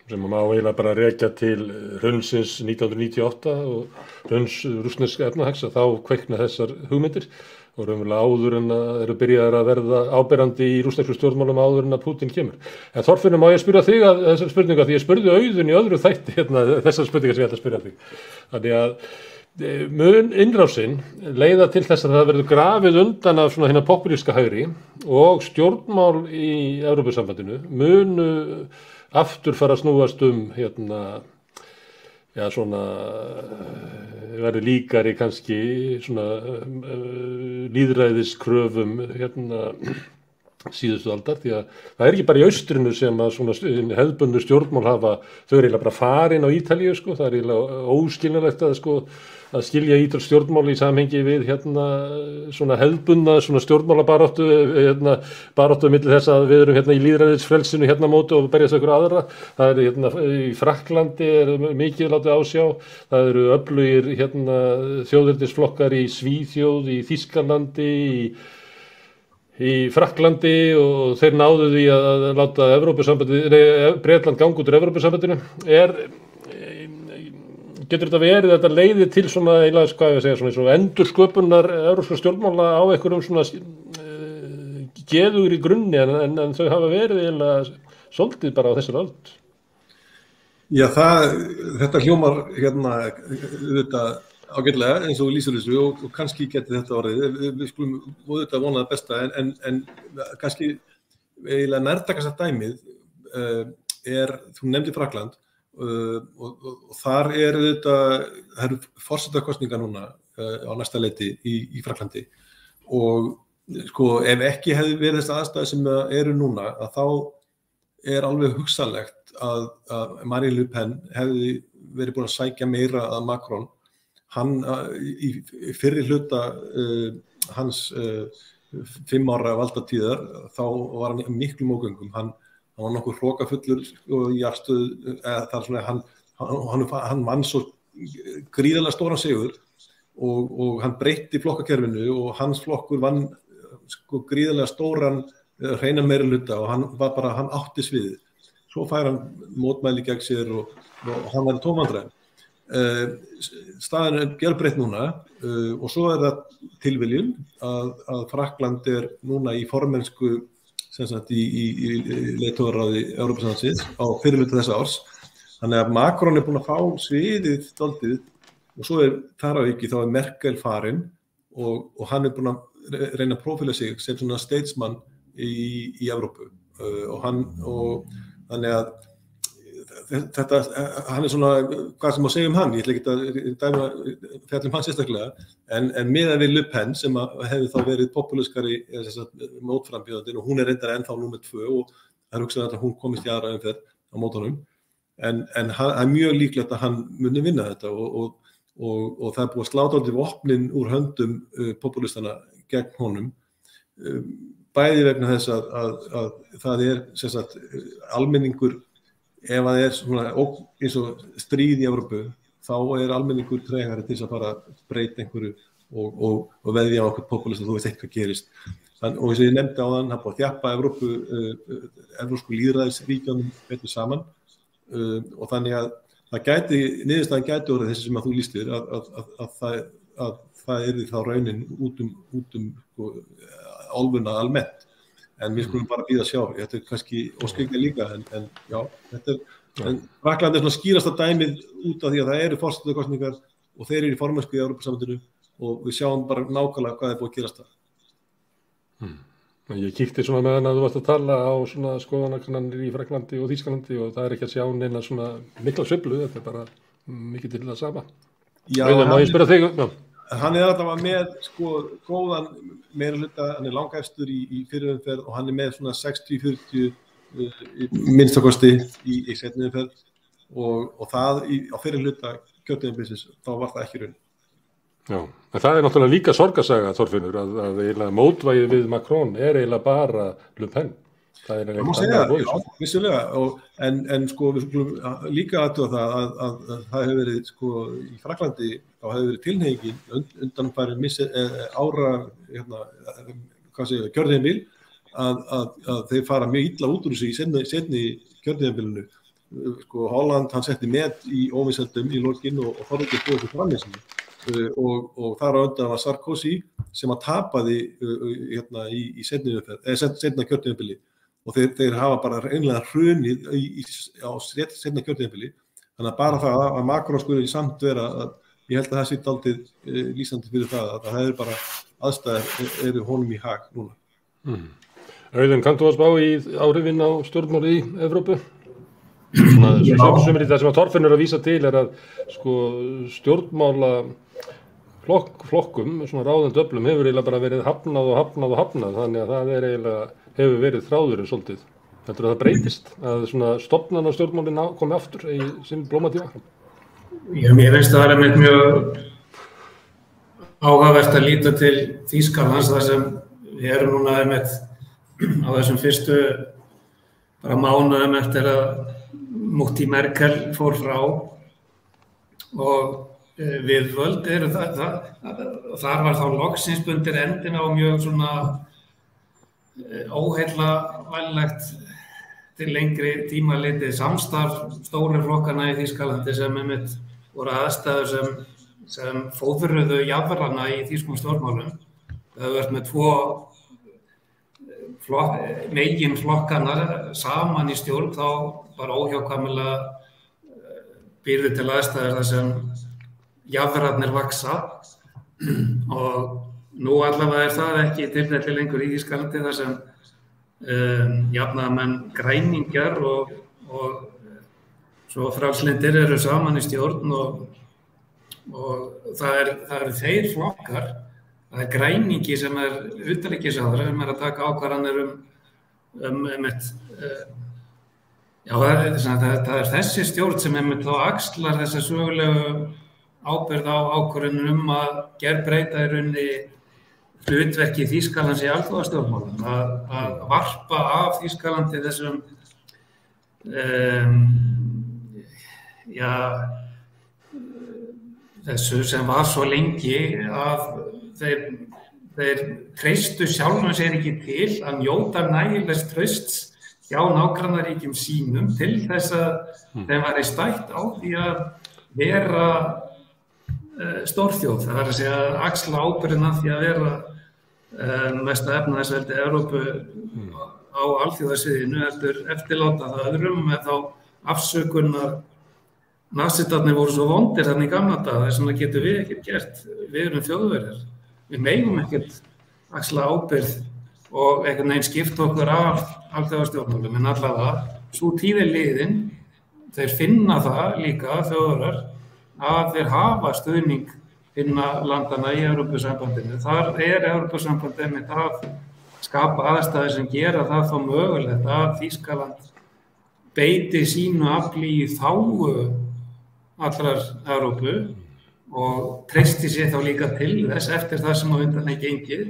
Speaker 5: Sem má eiginlega bara rekja til hrunsins 1998 og hruns rússneska efnahags að þá kveikna þessar hugmyndir og raunverulega áður en að eru byrjaðir að verða áberandi í rússnesku stjórnmálum áður en að Pútín kemur. En Þorfinnur, má ég spyrja þig að þessar spurningar því ég spurði Auðun í öðru þætti þessar spurningar sem ég ætla að spyrja þig. Þannig að mun innrásinn leiða til þess að það verður grafið undan af svona hinna populíska hægri og stjórnmál í Evrópusambandinu munu aftur fara að snúast svona verður líkari kannski svona lýðræðiskröfum síðustu aldar því að það ekki bara í austrinu sem að svona hefðbundnu stjórnmál hafa, þau eiginlega bara farin á Ítalíu sko, það eiginlega óskiljanlegt að skilja ítölsk stjórnmál í samhengi við svona hefðbundna svona stjórnmálabaráttu baráttu milli þess að við erum í lýðræðisfrelsinu móti og berjast okkur aðra. Það í Frakklandi mikið látið ásjá, það eru öflugir þjóðernisflokkar í Svíþjóð, í Þýskalandi, í Frakklandi og þeir náðu því að láta Bretland ganga út úr Evrópusambandinu. Getur þetta verið þetta leiði til svona svona endursköpunar evrópskra stjórnmála á einhverjum svona geðugri grunni en þau hafa verið eiginlega svolítið bara á þessari öld?
Speaker 2: Já, þetta hljómar auðvitað ágætlega eins og lýsir þessu og kannski geti þetta orðið. Við skulum auðvitað vona það besta en kannski eiginlega nærtækasta dæmið þú nefndir Frakkland og þar það eru forsetakosningar núna á næsta leyti í Frakklandi og sko ef ekki hefði verið þess aðstæður sem eru núna að þá alveg hugsanlegt að Marine Le Pen hefði verið búin að sækja meira að Macron. Hann í fyrri hluta hans 5 ára valdatíðar þá var hann miklu mógöngum. Hann var nokkuð hrokafullur í afstöðu, hann vann svo gríðarlega stóran sigur og hann breytti flokkakerfinu og hans flokkur vann sko gríðarlega stóran hreina meirihluta og hann átti sviðið. Svo fær hann mótmæli gegn sér og hann var í tómvandræðum. Staðan gjörbreytt núna og svo það tilviljun að Frakkland núna í formennsku sem sagt í leiðtogaráði Evrópusambandsins á fyrri hluta þessa árs. Þannig að Macron búinn að fá sviðið dálítið og svo þar á ekki þá Merkel farin og hann búinn að reyna að prófíla sig sem svona statesman í Evrópu og þannig að þetta, hann svona, hvað sem má segja hann, ég ætla ekki að dæma fjalla hann sérstaklega, en miðað við Le Pen sem hefði þá verið populískari mótframbjóðandi og hún reyndar ennþá númer 2 og það hugsaði að hún komist í aðra umferð á mótunum, en hann mjög líklegt að hann muni vinna þetta og það búið að sláta aldrei vopnin úr höndum populistana gegn honum, bæði vegna þess að það sem sagt almenningur. Ef það svona eins og stríð í Evrópu, þá almenningur tregari til þess að fara að breyta einhverju og veðja á okkur populista, þú veist ekki hvað gerist. Og eins og ég nefndi áðan, það búið að þjappa evrópsku lýðræðisríkjunum betur saman og þannig að niðurstaðan gæti orðið þessi sem að þú lýstir, að það þá raunin út álfuna almennt. En við skulum bara bíða að sjá, þetta kannski óskilja líka, en já, Frakkland svona skýrasta dæmið út af því að það eru forsetakosningar og þeir eru í formennsku í Evrópusambandinu og við sjáum bara nákvæmlega hvað búið að gerast það.
Speaker 1: Ég kíkti svona meðan að þú varst að tala á svona skoðanakannanir í Frakklandi og Þýskalandi og það ekki að sjá neina svona mikla sveiflu, þetta bara mikið til það sama.
Speaker 2: Já,
Speaker 1: má ég spyrja þig? Já.
Speaker 2: Hann alltaf með góðan meirihluta, hann langefstur í fyrirumferð og hann með svona 60-40 minnstakosti í seinni umferð og það á fyrirhluta kjörtímabilsins, þá var það ekki raunin.
Speaker 1: Já, en það náttúrulega líka sorgarsaga, Þorfinnur, að eiginlega mótvægið við Macron eiginlega bara Le Pen. Það
Speaker 2: má segja, já, vissulega, en við skulum líka aðtúa það að það hefur verið í Frakklandi, þá hefur verið tilhneigingin undanfarin ára kjörtímabil að þeir fara mjög illa út úr þessu í seinni kjörtímabilinu. Holland, hann setti met í óvinsældum í lokin og Þorvaldur búið til framlýsing og þar á undan var Sarkozy sem að tapaði í seinna kjörtímabili. Og þeir hafa bara einlega hrunið á seinna kjörtímabili. Þannig að bara það að Macron skuli samt vera, ég held að það sé dálítið lýsandi fyrir það, að það bara aðstæður eru honum í hag núna.
Speaker 1: Auðun, kanntu að spá í áhrifin á stjórnmáli í Evrópu? Það sem að Þorfinnur að vísa til að stjórnmála flokkum, svona ráðandi öflum, hefur eiginlega bara verið hafnað, þannig að það eiginlega hefur verið þráðurinn svolítið. Heldur það breytist, að svona stofnan á stjórnmálin komi aftur í sinn blómatíma?
Speaker 6: Já, mér finnst það einmitt mjög áhugavert að líta til Þýskalands þar sem við erum núna einmitt á þessum fyrstu bara mánuðum eftir að Mutti Merkel fór frá og við völd eru þar var þá loksins bundir endin á mjög svona óheillavænlegt til lengri tíma litið samstarf stóru flokkana í Þýskalandi sem einmitt voru aðstæður sem fóðruðu jaðrana í þýskum stjórnmálum. Það hefur verið með 2 megin flokkana saman í stjórn, þá bara óhjákvæmilega býrðu til aðstæður þar sem jaðrarnir vaksa og nú allavega það ekki tilfelli lengur í Þýskalandi þar sem jafnaðarmenn græningjar og svo frjálslyndir eru saman í stjórn og það eru þeir flokkar, það græningi sem utanríkisráðherra sem að taka ákvarðanir það þessi stjórn sem þá axlar þessa sögulegu ábyrgð á ákvörðunum að gerbreyta í rauninni hlutverki Þýskalands í alþjóðastjórnmálum, að varpa af Þýskalandi þessum þessu sem var svo lengi að þeir treystu sjálfum sér ekki til að njóta nægilegs trausts hjá nágrannaríkjum sínum til þess að þeim væri stætt á því að vera stórþjóð, það er að segja að axla ábyrgðina því að vera mesta efnahagsveldi Evrópu á alþjóðasviðinu eftirláta það öðrum með þá afsökunar Nasistarnir voru svo vondir þannig í gamla daga, þess vegna getum við ekkert gert. Við erum Þjóðverjar. Við megum ekkert axla ábyrgð og einhvern veginn skipta okkur af alþjóðastjórnmálum, en allavega sú tíð er liðin. Þeir finna það líka, Þjóðverjar, að þeir hafa stuðning innan landana í Evrópusambandinu. Þar er Evrópusambandið með að skapa aðstæður sem gera það þá mögulegt að Þýskaland beiti sínu afli í þágu allrar Evrópu og treysti sér þá líka til þess eftir það sem á undan er gengið.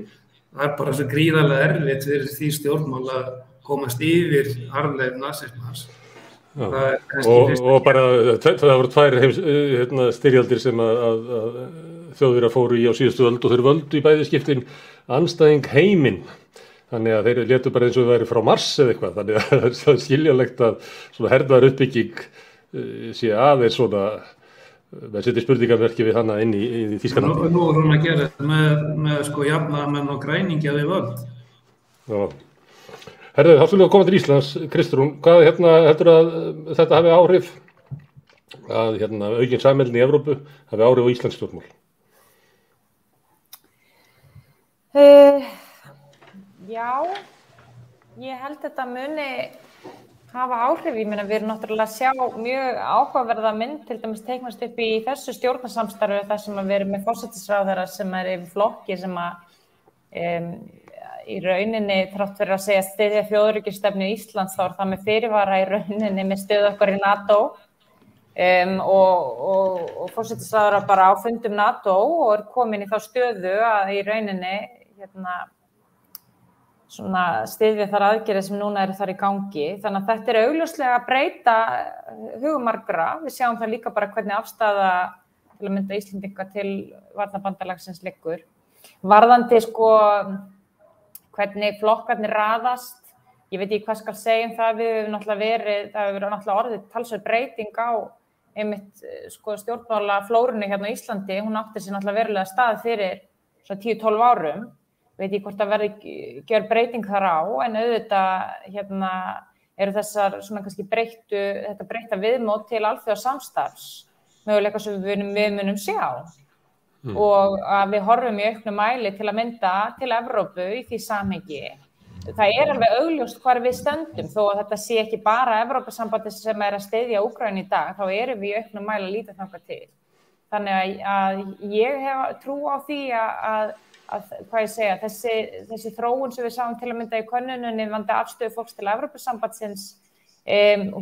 Speaker 6: Það er bara svo gríðarlega erfitt fyrir því stjórnmál að komast yfir arfleifð nasismans.
Speaker 1: Og bara það voru tvær styrjaldir sem að Þjóðverjar fóru í á síðustu öld og þeir völdu í bæði skiptin andstæðing heiminn. Þannig að þeir létu bara eins og það væri frá Mars eða eitthvað. Þannig að það er skiljanlegt að svona hernaðar uppbygging sé aðeins svona með setja spurningamerki við hana inn í Þýskalandi.
Speaker 6: Nú er hún að gera með sko jafnaðarmenn og græningja við völd.
Speaker 1: Já. Herðu, þá skulum við koma til Íslands, Kristrún. Hvað heldur að þetta hafi áhrif að aukin samheldni í Evrópu hafi áhrif á Íslands stjórnmál?
Speaker 3: Já, ég held þetta muni hafa áhrif. Ég meina, við erum náttúrulega að sjá mjög áhugaverða mynd til dæmis teiknast upp í þessu stjórnarsamstarfi þar sem að við erum með forsætisráðherra sem er yfir flokki sem að í rauninni þrátt fyrir að segja styðja þjóðaröryggisstefnu Íslands þá er það með fyrirvara í rauninni með stöðu okkar í NATO og forsætisráðherra bara á fundum NATO og er komin í þá stöðu að í rauninni svona styðja þar aðgerðir sem núna eru þar í gangi. Þannig að þetta er augljóslega að breyta hugum margra. Við sjáum það líka bara hvernig afstaða til að mynda Íslendinga til varnarbandalagsins liggur. Varðandi sko hvernig flokkarnir raðast, ég veit ekki hvað skal segja það, það hefur náttúrulega orðið talsverð breyting á einmitt sko stjórnmálaflórunni hérna á Íslandi, hún átti sér náttúrulega verulega stað fyrir 10-12 árum. Veit ég hvort það verði gjör breyting þar á, en auðvitað eru þessar svona kannski þetta breytta viðmót til alþjóðasamstarfs, möguleika sem við munum sjá. Og að við horfum í auknum mæli til að mynda til Evrópu í því samhengi. Það er alveg augljóst hvar við stöndum, þó að þetta sé ekki bara Evrópusambandið sem er að styðja Úkraínu í dag, þá erum við í auknum mæli að líta þangað til. Þannig að ég hef trú á því að þessi þróun sem við sáum til að mynda í könnunni vandi afstöðu fólks til Evrópusambandsins,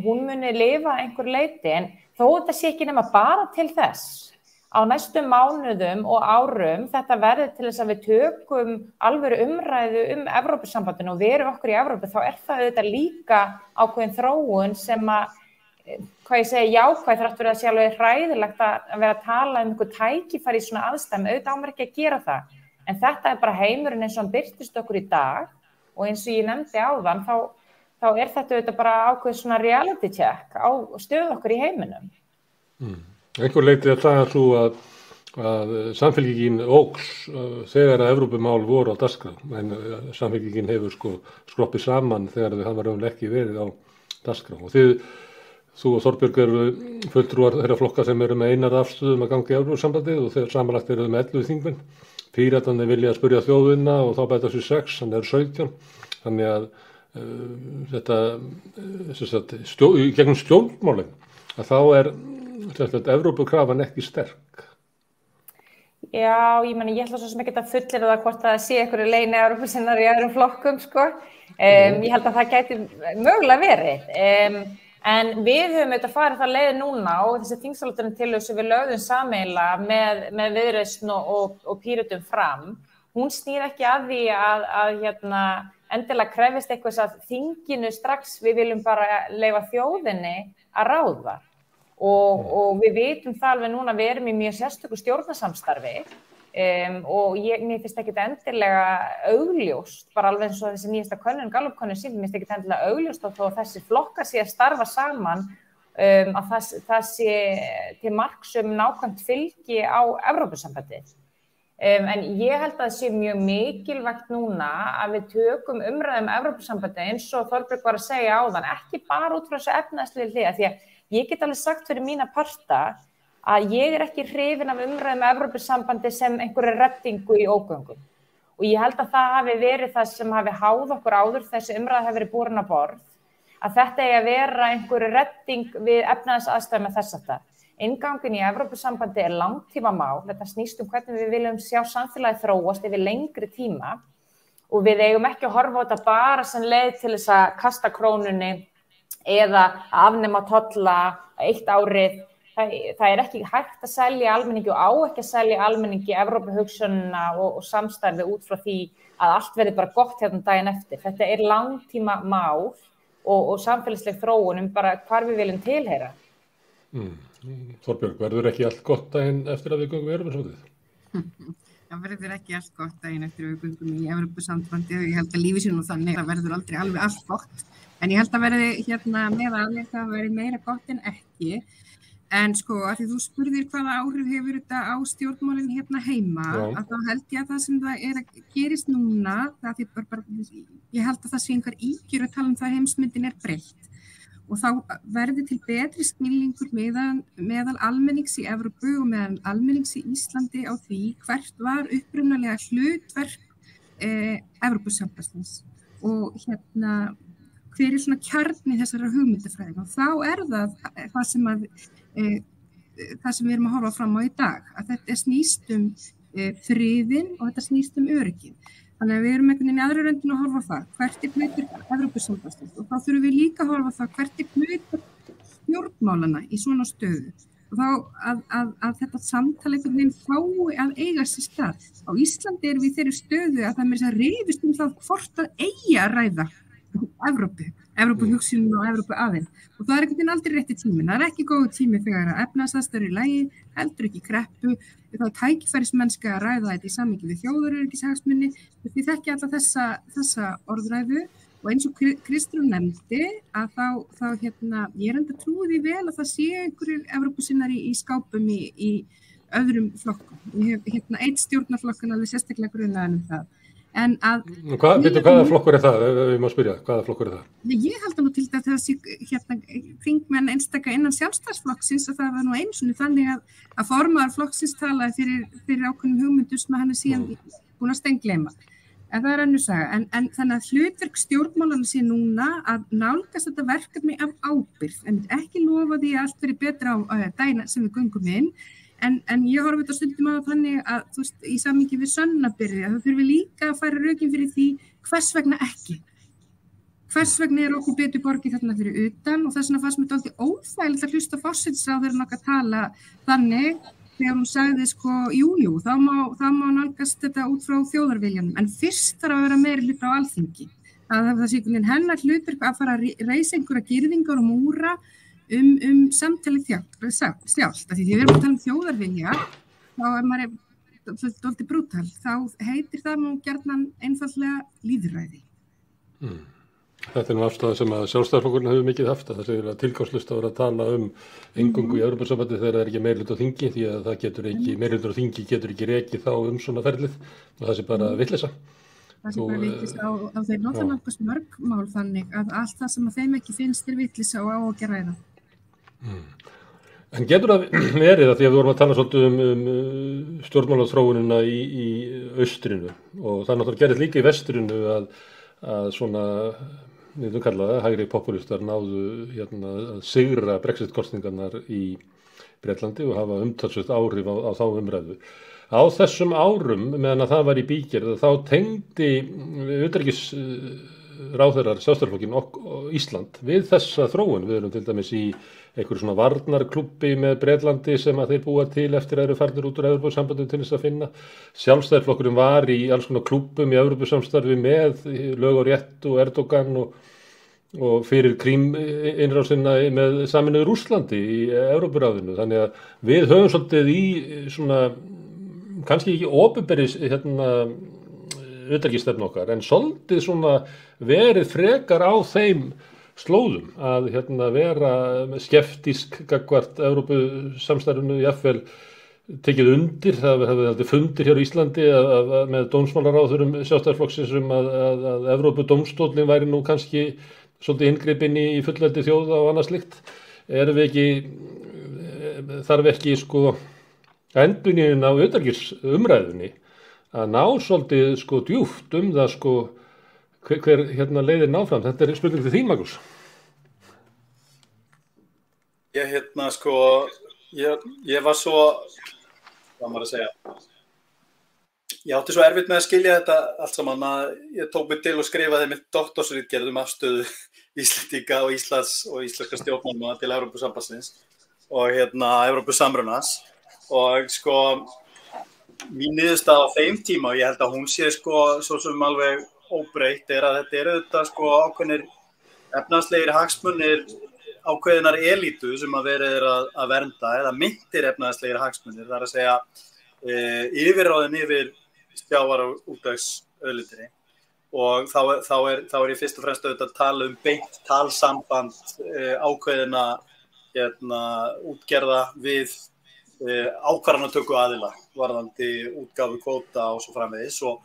Speaker 3: hún muni lifa einhver leyti, en þó þetta sé ekki nema bara til þess. Á næstu mánuðum og árum þetta verði til þess að við tökum alvöru umræðu Evrópusambandinu og verum okkur í Evrópu, þá er það auðvitað líka ákveðin þróun sem jákvæð þrátt fyrir að sé alveg hræðilegt að vera að tala einhver tækifæri í svona aðstæðum, auðvitað á maður ekki að gera það. En þetta er bara heimurinn eins og hann birtist okkur í dag og eins og ég nefndi áðan, þá er þetta auðvitað bara ákveð svona reality check á stöðu okkur í heiminum.
Speaker 1: Einhver leyti er það svo að samfélkingin óx þegar að Evrópumál voru á dagskrá, en samfélkingin hefur skroppið saman þegar þau hafa raunlega ekki verið á dagskrá. Og þú og Þorbjörg eru fulltrúar þeirra flokka sem eru með einar afstöðum að ganga í Evrópusambandið og þeir samanlagt eru með 11 þingmenn. Píratarnir vilja að spyrja þjóðina og þá bæta sér 6, þannig er 17. Þannig að gegnum stjórnmálin, að þá er Evrópukrafan ekki sterk.
Speaker 3: Já, ég ætla svo sem ekki að fullyrða það hvort það sé einhverju leini Evrópusinnar í öðrum flokkum, sko. Ég held að það gæti mögulega verið. En við höfum auðvitað farið það leið núna og þessi þingsályktunartillögu sem við lögðum sameiginlega með Viðreisn og Pírötum fram, hún snýr ekki að því að endilega krefist eitthvað að þinginu strax við viljum bara leyfa þjóðinni að ráða. Og við vitum það alveg núna, við erum í mjög sérstöku stjórnarsamstarfi og mér finnst ekkert endilega augljóst, bara alveg eins og þessi nýjasta könnun, Gallup-könnun sýnir, mér finnst ekkert endilega augljóst þó að þessi flokkar sé að starfa saman að það sé til marks nákvæmt fylgi á Evrópusambandið. En ég held að það sé mjög mikilvægt núna að við tökum umræðum Evrópusambandið eins og Þorbjörg var að segja áðan, ekki bara út frá þessu efnahagslegu hlið, því að ég get alveg sagt fyrir mína parta að ég ekki hrifin af umræðum Evrópusambandið sem einhverju reddingu í ógöngum. Og ég held að það hafi verið það sem hafi háð okkur áður þessi umræða hafi verið borin á borð, að þetta eigi að vera einhverju redding við efnahagsaðstæður með þess aftar. Inngangin í Evrópusambandi langtímamál, þetta snýst hvernig við viljum sjá samfélagið þróast yfir lengri tíma og við eigum ekki að horfa á þetta bara sem leið til þess að kasta krónunni eða að afnema tolla eitt árið. Það ekki hægt að selja almenningi og á ekki að selja almenningi Evrópuhugsjónina og samstarfi út frá því að allt verði bara gott hérna daginn eftir. Þetta langtímamál og samfélagsleg þróun bara hvar við viljum tilheyra.
Speaker 1: Þorbjörg, verður ekki allt gott daginn eftir að við göngum í Evrópusambandið?
Speaker 4: Það verður ekki allt gott daginn eftir að við göngum í Evrópusambandið og ég held að lífið sé nú þannig að það verður aldrei alveg allt gott. En ég held að verði það verði meira gott en ekki. En sko, að því þú spurðir hvaða áhrif hefur þetta á stjórnmálin hérna heima, að þá held ég að það sem það að gerist núna, ég held að það sé einhver ígjur að tala það heimsmyndin breytt. Og þá verði til betri skilningur meðal almennings í Evrópu og meðal almennings í Íslandi á því hvert var upprunalega hlutverk Evrópusambandsins og hver svona kjarni þessara hugmyndafræðin og þá það sem við erum að horfa fram á í dag, að þetta snýst friðinn og þetta snýst öryggið. Þannig að við erum einhvern veginn í aðra röndinu að horfa á það, hvert hlutur Evrópusambandsins og þá þurfum við líka að horfa á það, hvert hlutur stjórnmálana í svona stöðu og þá að þetta samtal einhvern veginn fái að eiga sér stað. Á Íslandi erum við í þeirri stöðu að það meira að rifist það hvort að eigi að ræða Evrópuhugsjónina og Evrópuaðild og það einhvern veginn aldrei rétti tíminn. Það ekki góður tími þegar að efnahagsaðstæður í lagi, heldur ekki kreppu, það tækifærismennska að ræða þetta í samhengi við þjóðaröryggishagsmuni. Við þekki alla þessa orðræðu og eins og Kristrún nefndi að þá ég enda trúi því vel að það sé einhverjir Evrópusinnari í skápum í öðrum flokkum. Ég hef einn stjórnarflokkan alveg sérstaklega grunaðan það. En
Speaker 1: hvaða flokkur það? Við má spyrja, hvaða flokkur það?
Speaker 4: Ég held nú til að þessi þingmenn einstaka innan sjálfstæðisflokksins að það var nú einu sinni þannig að formaður flokksins talaði fyrir ákveðnum hugmyndum sem hann síðan búin að steingleyma. En það önnur saga. En þannig að hlutverk stjórnmálanna sé núna að nálgast þetta verkefni af ábyrgð. En ekki lofa því að allt verið betra á daginn sem við göngum inn. En ég horfi þetta stundum á þannig að þú veist, í samhengi við sönnunarbyrði að það þurfi líka að færa rökin fyrir því hvers vegna ekki. Hvers vegna okkur betur borgið þarna fyrir utan og þess vegna fannst mér dálítið óþægilegt að hlusta forsætisráðherrann okkar tala þannig þegar hún sagði jú, þá má nálgast þetta út frá þjóðarviljanum en fyrst þarf að vera meiri hluti á Alþingi. Það sé einhvern veginn hennar hlutverk að fara að reisa einhverja girðingar og múra samtalið sjálft. Því við erum að tala þjóðarvilja, þá maður dálítið brútal, þá heitir það nú gjarnan einfaldlega lýðræði.
Speaker 1: Þetta nú afstæða sem að sjálfstæðisflokkurinn hefur mikið haft, að það segir að tilgangslust að vera að tala eingöngu í Evrópusambandi þegar það ekki meirihluti á þingi, því að það getur ekki, meirihluti á þingi getur ekki rekið þá svona ferlið og það sé bara vitleysa.
Speaker 4: Það sé bara vitleysa á þeir náttúrulega nálgast mörg mál þannig að allt það sem að þeim ekki finnst vitleysa og á að gera ræða.
Speaker 1: En getur það verið að því að við vorum að tala svolítið stjórnmálaþróunina í austrinu og það náttúrulega gerist líka í vestrinu að svona, við veitum kalla það, hægri populistar náðu að sigra Brexit-kosningarnar í Bretlandi og hafa umtalsvert áhrif á þá umræðu. Á þessum árum, meðan að það var í bígerð, þá tengdi utanríkisráðherrar Sjálfstæðisflokkinn og Ísland við þessa þróun. Við erum til dæmis í einhverju svona varnarklúbbi með Bretlandi sem að þeir búa til eftir að eru farnir út úr Evrópusambandinu til þess að finna. Sjálfstæðisflokkurinn var í alls konar klúbbum í Evrópusamstarfi með Lög og rétt og Erdogan og fyrir Krím-innrásina með Sameinuðu Rússlandi í Evrópuráðinu. Þannig að við höfum svolítið í svona, kannski ekki opinberis utanríkisstefnu okkar, en svolítið svona verið frekar á þeim slóðum að vera skeptísk gagnvart Evrópusamstarfinu, jafnvel tekið undir, það hefði aldrei fundir hér á Íslandi með dómsmálaráðherrum Sjálfstæðisflokksins að Evrópudómstóllinn væri nú kannski svolítið inngripinn í fullveldi þjóða og annað slíkt. Þarf ekki sko endurnýjun á utanríkisumræðunni að ná svolítið sko djúpt það sko hver leiðir náfram. Þetta spurning til þín, Magnús.
Speaker 5: Ég var svo, hvað maður að segja, ég átti svo erfitt með að skilja þetta allt saman að ég tók mig til og skrifaði mitt doktorsritgerð afstöðu Íslendinga og Íslands og íslenska stjórnmála til Evrópusambandsins og Evrópusamrunans og sko mín niðurstaða á þeim tíma og ég held að hún sé sko svo sem alveg óbreytt að þetta auðvitað sko ákveðnir efnahagslegir hagsmunir ákveðinar elítu sem að verið að vernda eða myntir efnahagslegir hagsmunir, það að segja yfirráðin yfir sjávar- og útvegsauðlindinni og þá er ég fyrst og fremst auðvitað að tala beint talsamband ákveðina útgerða við ákvarðanatöku aðila varðandi útgáfu kvóta og svo framvegis og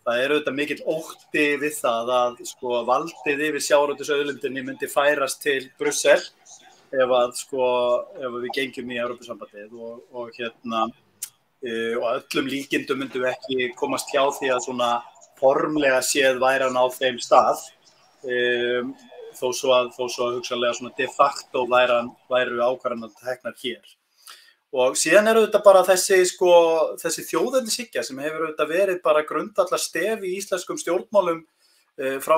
Speaker 5: það er auðvitað mikill ótti við það að sko valdið yfir sjávarútvegsauðlindinni myndi færast til Brussel ef við gengjum í Evrópusambandið og öllum líkindum myndum við ekki komast hjá því að svona formlega séð væri hann á þeim stað þó svo að hugsanlega svona de facto væru ákvarðanar teknar hér. Og síðan auðvitað bara þessi þjóðernishyggja sem hefur auðvitað verið bara grundvallarstef í íslenskum stjórnmálum frá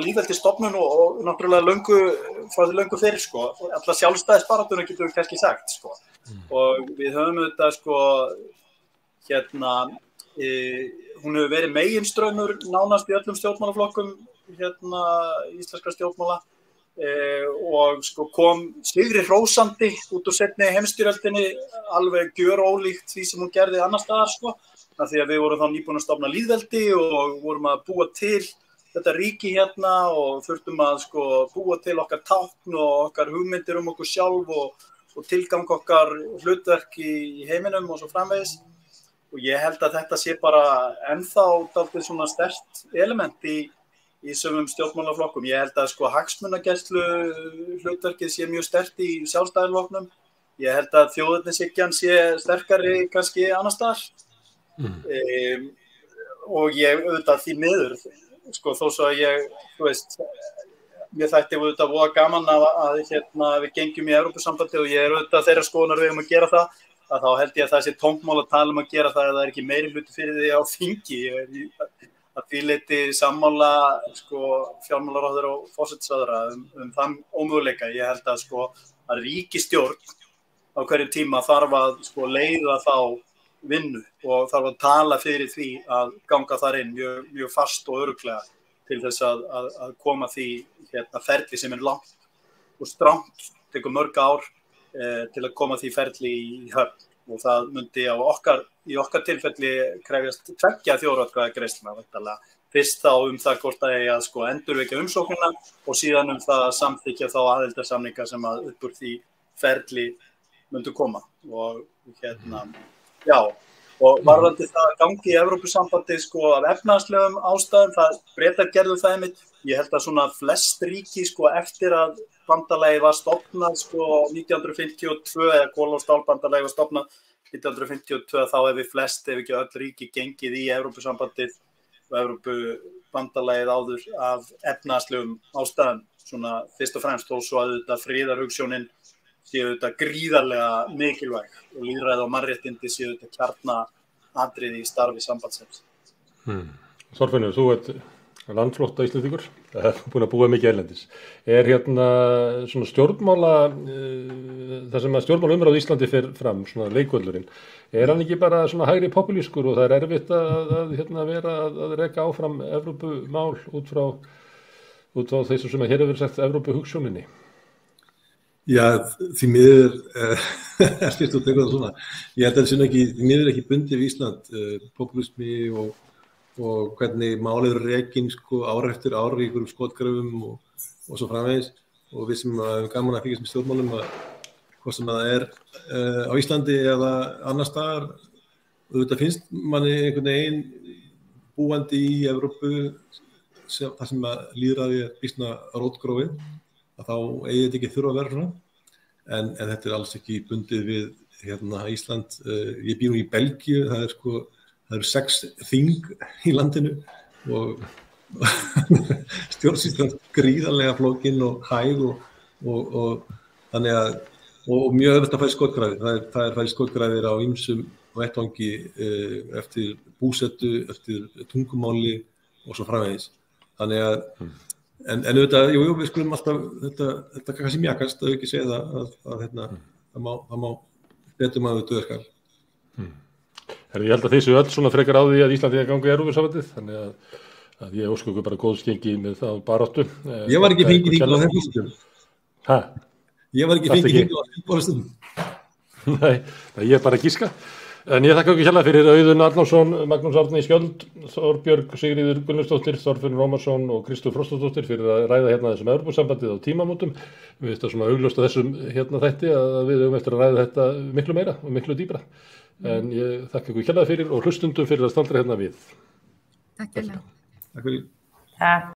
Speaker 5: lýðveldisstofnun og náttúrulega löngu fyrir sko. Alla sjálfstæðisbaráttuna getum við kannski sagt sko. Og við höfum auðvitað hún hefur verið meginstraumur nánast í öllum stjórnmálaflokkum íslenskra stjórnmála. Og sko kom sigri hrósandi út úr seinni heimsstyrjöldinni alveg gjörólíkt því sem hún gerði annars staðar sko, af því að við vorum þá nýbúin að stofna lýðveldi og vorum að búa til þetta ríki og þurftum að sko búa til okkar tákn og okkar hugmyndir okkur sjálf og tilgang okkar hlutverk í heiminum og svo framvegis og ég held að þetta sé bara ennþá dálítið svona sterkt element í sumum stjórnmálaflokkum. Ég held að sko hagsmunagæslu hlutverkið sé mjög sterkt í sjálfstæðisflokknum. Ég held að þjóðernishyggjan sé sterkari kannski annars staðar. Og ég auðvitað því miður, sko þó svo að mér þætti auðvitað voða gaman að við gengjum í Evrópusambandi og ég auðvitað þeirra skoðunar við að gera það, að þá held ég að það sé tómmál að tala að gera það eða það er ekki meiri hluti fyrir því á þingi. Að því leyti sammála fjármálaráðherra og forsætisráðherra þann ómöguleika. Ég held að ríkisstjórn á hverjum tíma þarf að leiða þá vinnu og þarf að tala fyrir því að ganga þar inn mjög fast og örugglega til þess að koma því ferli sem er langt og strangt, tekur mörg ár til að koma því ferli í höfn. Og það myndi í okkar tilfelli krefjast 2 þjóðaratkvæðagreiðslna væntanlega. Fyrst þá það hvort það eigi að endurvekja umsóknina og síðan það að samþykkja þá aðildarsamninga sem að upp úr því ferli myndu koma. Og og varðandi það að gangi í Evrópusambandi af efnahagslegum ástæðum, Bretar gerðu það einmitt. Ég held að svona flest ríki eftir að bandalagið var stofnað 1952 eða kol- og stálbandalagið var stofnað 1952 þá hefur flest, ef ekki öll ríki gengið í Evrópusambandið og Evrópubandalagið áður af efnahagslegum ástæðum svona fyrst og fremst þó svo að þetta friðarhugsjónin séu þetta gríðarlega mikilvæg og lýðræði og mannréttindi séu þetta kjarnaatriði í starfi sambandsins.
Speaker 1: Þorfinnur, þú ert landflótta Íslendingur, búin að búa mikið erlendis. Svona stjórnmála, það sem að stjórnmálaumræða á Íslandi fer fram, svona leikvöllurinn, hann ekki bara svona hægri populískur og það er erfitt að vera að reka áfram Evrópumál út frá þessu sem að hér hefur verið sagt Evrópuhugsjóninni?
Speaker 2: Já, því miður skipst þú tekur það svona. Ég held að það því miður ekki bundið við Ísland, populismi og hvernig málið eru rekin ár eftir ár í einhverjum skotgröfum og svo framvegis og við sem gaman að fylgjast með stjórnmálum að hvort sem það á Íslandi eða annar staðar. Auðvitað finnst manni einhvern veginn búandi í Evrópu þar sem að lýðræði býsna rótgrófið, að þá eigi þetta ekki þurfa að vera svona. En þetta alls ekki bundið við Ísland. Ég býr nú í Belgíu, það eru 6 þing í landinu og stjórnsýslan gríðarlega flókin og hæg og þannig að og mjög öðvöld að færi skotgrafir. Það er færi skotgrafir á ýmsum vettvangi eftir búsetu, eftir tungumáli og svo framvegis. Þannig að en auðvitað, jú, við skulum alltaf þetta kannski mjakast að ekki segja að það má betur maður duðarskal.
Speaker 1: Ég held að þið séu öll svona frekar á því að Íslandi að ganga í Evrópusambandið, þannig að ég óska ykkur bara góðs gengi með það baráttu.
Speaker 2: Ég var ekki fengið hingað á þeim fórstundum.
Speaker 1: Hæ?
Speaker 2: Ég var ekki fengið hingað á þeim fórstundum.
Speaker 1: Nei, ég er bara að gíska. En ég þakka ykkur hérlega fyrir Auðun Arnórsson, Magnús Árni Skjöld, Þorbjörg Sigríður Gunnlaugsdóttir, Þorfinnur Ómarsson og Kristó Frostadóttir fyrir að ræða þessum Evrópusambandið á tímamótum. Við veist svona augljóst á þessum þætti að við höfum eftir að ræða þetta miklu meira og miklu dýpra. En ég þakka ykkur hérlega fyrir og hlustundum fyrir að staldra við.
Speaker 4: Takk hérlega.
Speaker 2: Takk fyrir.
Speaker 3: Takk.